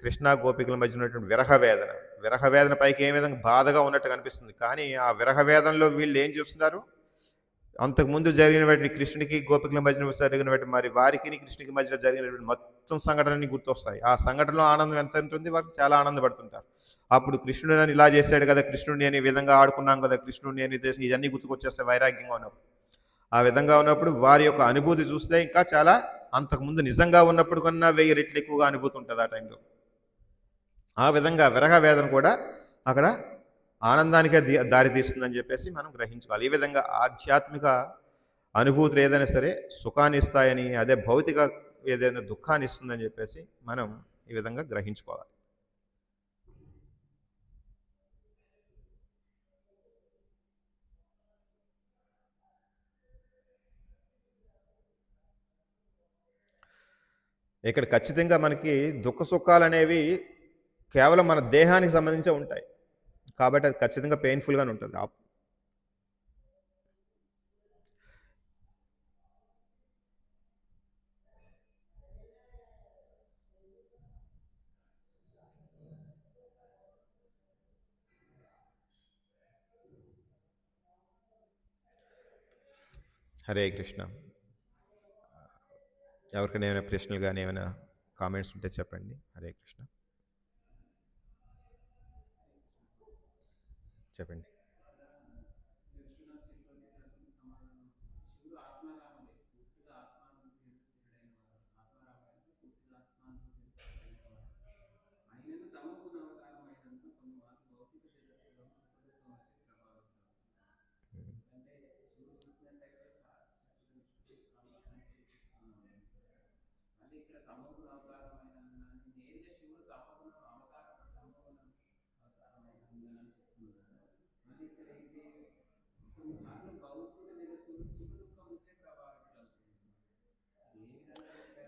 కృష్ణ గోపికల మధ్య ఉన్నటువంటి విరహ వేదన పైకి ఏ విధంగా బాధగా ఉన్నట్టు కనిపిస్తుంది. కానీ ఆ విరహ వేదనలో వీళ్ళు ఏం చూస్తున్నారు? అంతకుముందు జరిగినటువంటి కృష్ణుడికి గోపికల మధ్య జరిగినటువంటి మరి వారికి కృష్ణుడికి మధ్యలో జరిగినటువంటి మొత్తం సంఘటనని గుర్తొస్తాయి. ఆ సంఘటనలో ఆనందం ఎంత ఉంటుంది? వారికి చాలా ఆనందపడుతుంటారు. అప్పుడు కృష్ణుడు అని ఇలా చేశాడు కదా, కృష్ణుడిని అని విధంగా ఆడుకున్నాం కదా, కృష్ణుడిని అని ఇవన్నీ గుర్తుకొచ్చేస్తాయి వైరాగ్యంగా ఉన్నప్పుడు. ఆ విధంగా ఉన్నప్పుడు వారి యొక్క అనుభూతి చూస్తే ఇంకా చాలా అంతకుముందు నిజంగా ఉన్నప్పుడు కన్నా 1000 రెట్లు ఎక్కువగా అనుభూతి ఉంటుంది ఆ టైంలో. ఆ విధంగా విరహ వేదన కూడా అక్కడ ఆనందానికే దారి తీస్తుందని చెప్పేసి మనం గ్రహించుకోవాలి. ఈ విధంగా ఆధ్యాత్మిక అనుభూతులు ఏదైనా సరే సుఖాన్ని ఇస్తాయని, అదే భౌతిక ఏదైనా దుఃఖాన్ని ఇస్తుందని చెప్పేసి మనం ఈ విధంగా గ్రహించుకోవాలి. ఇక్కడ ఖచ్చితంగా మనకి దుఃఖ సుఖాలు అనేవి కేవలం మన దేహానికి సంబంధించే ఉంటాయి. కాబట్టి అది ఖచ్చితంగా పెయిన్ఫుల్గానే ఉంటుంది. హరే కృష్ణ. ఎవరికైనా ఏమైనా ప్రశ్నలు కానీ ఏమైనా కామెంట్స్ ఉంటే చెప్పండి. హరే కృష్ణ. చెప్పండి.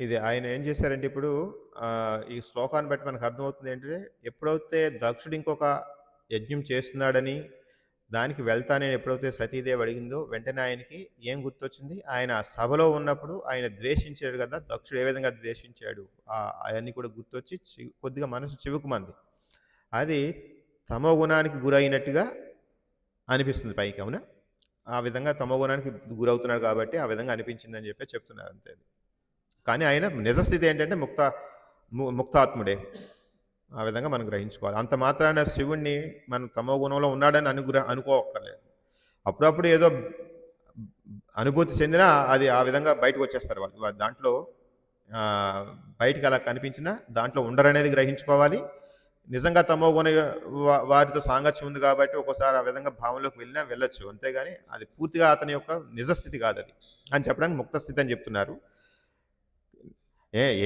ఇది ఆయన ఏం చేశారంటే ఇప్పుడు ఈ శ్లోకాన్ని బట్టి మనకు అర్థమవుతుంది ఏంటంటే, ఎప్పుడైతే దక్షుడు ఇంకొక యజ్ఞం చేస్తున్నాడని దానికి వెళ్తానని ఎప్పుడైతే సతీదేవి అడిగిందో వెంటనే ఆయనకి ఏం గుర్తొచ్చింది? ఆయన సభలో ఉన్నప్పుడు ఆయన ద్వేషించాడు కదా, దక్షుడు ఏ విధంగా ద్వేషించాడు అవన్నీ కూడా గుర్తొచ్చి కొద్దిగా మనసు చివుకుమంది. అది తమో గుణానికి గురైనట్టుగా అనిపిస్తుంది పైకి, అవునా? ఆ విధంగా తమో గుణానికి గురవుతున్నాడు కాబట్టి ఆ విధంగా అనిపించిందని చెప్పి చెప్తున్నారు అంతే. కానీ ఆయన నిజస్థితి ఏంటంటే ముక్తాత్ముడే. ఆ విధంగా మనం గ్రహించుకోవాలి. అంత మాత్రాన శివుణ్ణి మనం తమో గుణంలో ఉన్నాడని అనుకోవక్కర్లేదు. అప్పుడప్పుడు ఏదో అనుభూతి చెందినా అది ఆ విధంగా బయటకు వచ్చేస్తారు వాళ్ళు. దాంట్లో బయటికి అలా కనిపించినా దాంట్లో ఉండరనేది గ్రహించుకోవాలి. నిజంగా తమో గుణ వారితో సాంగత్యం ఉంది కాబట్టి ఒక్కోసారి ఆ విధంగా భావంలోకి వెళ్ళినా వెళ్ళొచ్చు, అంతేగాని అది పూర్తిగా అతని యొక్క నిజస్థితి కాదు అది అని చెప్పడానికి ముక్త స్థితి అని చెప్తున్నారు.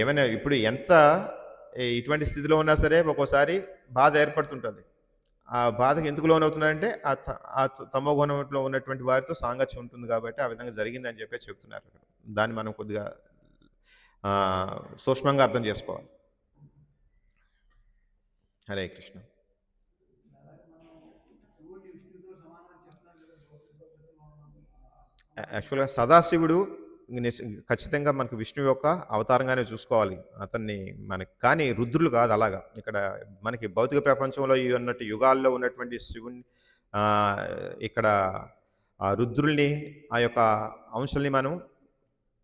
ఏమైనా ఇప్పుడు ఎంత ఇటువంటి స్థితిలో ఉన్నా సరే ఒక్కోసారి బాధ ఏర్పడుతుంటుంది. ఆ బాధకి ఎందుకు లోనవుతున్నాడంటే ఆ తమో గుణంలో ఉన్నటువంటి వారితో సాంగత్యం ఉంటుంది కాబట్టి ఆ విధంగా జరిగిందని చెప్పి చెప్తున్నారు. దాన్ని మనం కొద్దిగా సూక్ష్మంగా అర్థం చేసుకోవాలి. హరే కృష్ణ. యాక్చువల్గా సదాశివుడు ఖచ్చితంగా మనకు విష్ణువు యొక్క అవతారంగానే చూసుకోవాలి అతన్ని మనకి, కానీ రుద్రులు కాదు అలాగా. ఇక్కడ మనకి భౌతిక ప్రపంచంలో ఉన్నట్టు యుగాల్లో ఉన్నటువంటి శివుని ఇక్కడ ఆ రుద్రుల్ని ఆ యొక్క అంశాలని మనం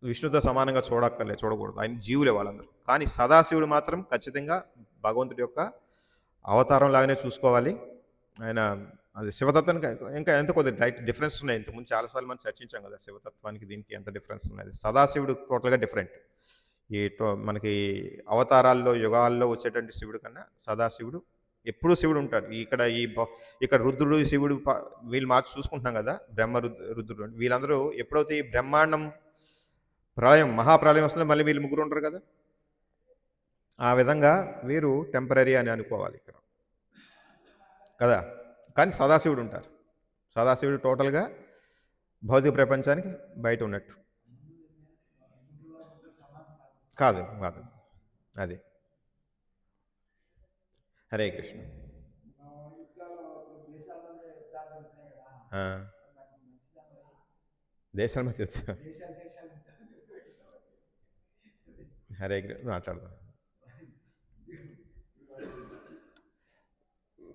విష్ణుతో సమానంగా చూడకూడదు. ఆయన జీవులే వాళ్ళందరూ. కానీ సదాశివుడు మాత్రం ఖచ్చితంగా భగవంతుడి యొక్క అవతారం లాగానే చూసుకోవాలి. ఆయన అది శివతత్వానికి ఇంకా ఎంత కొద్దిగా డిఫరెన్స్ ఉన్నాయి. ఇంతకుముందు చాలాసార్లు మనం చర్చించాం కదా శివతత్వానికి దీనికి ఎంత డిఫరెన్స్ ఉన్నది. సదాశివుడు టోటల్గా డిఫరెంట్. మనకి అవతారాల్లో యుగాల్లో వచ్చేటువంటి శివుడు కన్నా సదాశివుడు ఎప్పుడూ శివుడు ఉంటాడు. ఇక్కడ రుద్రుడు శివుడు వీళ్ళు మార్చి చూసుకుంటున్నాం కదా, రుద్రుడు వీళ్ళందరూ ఎప్పుడైతే ఈ బ్రహ్మాండం ప్రళయం మహాప్రళయం వస్తుందో మళ్ళీ వీళ్ళు ముగ్గురు ఉంటారు కదా, ఆ విధంగా వీరు టెంపరీ అని అనుకోవాలి ఇక్కడ కదా. కానీ సదాశివుడు ఉంటారు. సదాశివుడు టోటల్గా భౌతిక ప్రపంచానికి బయట ఉన్నట్టు కాదు కాదు అది. హరే కృష్ణ. దేశాల మధ్య వచ్చా హరే కృష్ణ మాట్లాడదాం.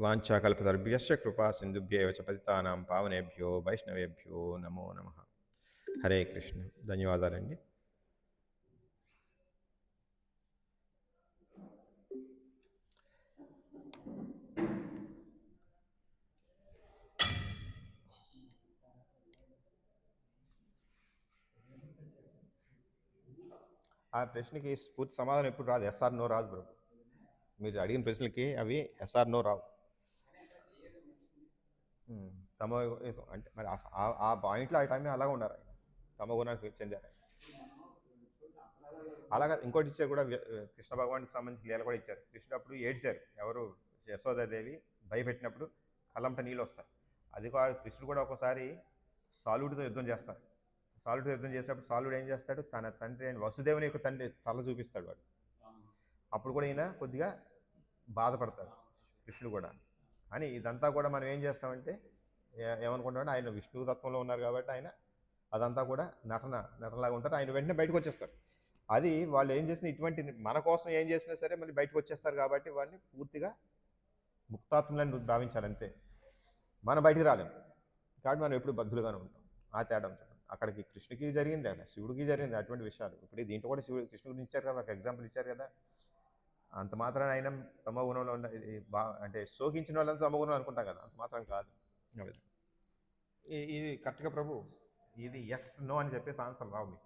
వాంఛాకల్పతరుభ్యశ్చ కృపా సింధుభ్యేవ చ పతితానాం పావనేభ్యో వైష్ణవేభ్యో నమో నమః. హరే కృష్ణ. ధన్యవాదాలండి. ఆ ప్రశ్నకి పూర్తి సమాధానం ఎప్పుడు రాదు. ఎస్ఆర్ నో రాదు బ్రో. మీరు అడిగిన ప్రశ్నలకి అవి ఎస్ఆర్ నో రావు. తమో అంటే మరి ఆ పాయింట్లో ఆ టైంలో అలాగే ఉన్నారు. ఆయన తమో గుణానికి చెందారు. అలాగా ఇంకోటి ఇచ్చారు కూడా, కృష్ణ భగవానికి సంబంధించి లీల కూడా ఇచ్చారు. కృష్ణుడు అప్పుడు ఏడ్చారు. ఎవరు యశోదాదేవి భయపెట్టినప్పుడు కళ్ళంట నీళ్ళు వస్తాయి. అది కూడా కృష్ణుడు కూడా ఒకసారి సాలుడితో యుద్ధం చేస్తారు. సాలుడితో యుద్ధం చేసినప్పుడు సాలుడు ఏం చేస్తాడు, తన తండ్రి అయిన వసుదేవుని యొక్క తండ్రి తల చూపిస్తాడు వాడు. అప్పుడు కూడా ఈయన కొద్దిగా బాధపడతాడు కృష్ణుడు కూడా. అని ఇదంతా కూడా మనం ఏం చేస్తామంటే ఏమనుకుంటామంటే ఆయన విష్ణు తత్వంలో ఉన్నారు కాబట్టి ఆయన అదంతా కూడా నటనలాగా ఉంటారు. ఆయన వెంటనే బయటకు వచ్చేస్తారు. అది వాళ్ళు ఏం చేసినా ఇటువంటి మన కోసం ఏం చేసినా సరే మళ్ళీ బయటకు వచ్చేస్తారు కాబట్టి వాళ్ళని పూర్తిగా ముక్తాత్మలని భావించాలి అంతే. మనం బయటికి రాలేము కాబట్టి మనం ఎప్పుడు బద్ధులుగానే ఉంటాం. ఆ తేడా అక్కడికి కృష్ణుకి జరిగింది, అక్కడ శివుడికి జరిగింది అటువంటి విషయాలు. ఇప్పుడు దీంట్లో కూడా కృష్ణుడిని ఇచ్చారు కదా, ఒక ఎగ్జాంపుల్ ఇచ్చారు కదా. అంత మాత్రాన ఆయన తమో గుణంలో ఉన్న అంటే శోకించిన వాళ్ళంతా తమో గుణం అనుకుంటాం కదా, అంత మాత్రం కాదు. ఇది కరెక్ట్గా ప్రభు, ఇది ఎస్ నో అని చెప్పేసి ఆన్సర్ రావు మీకు.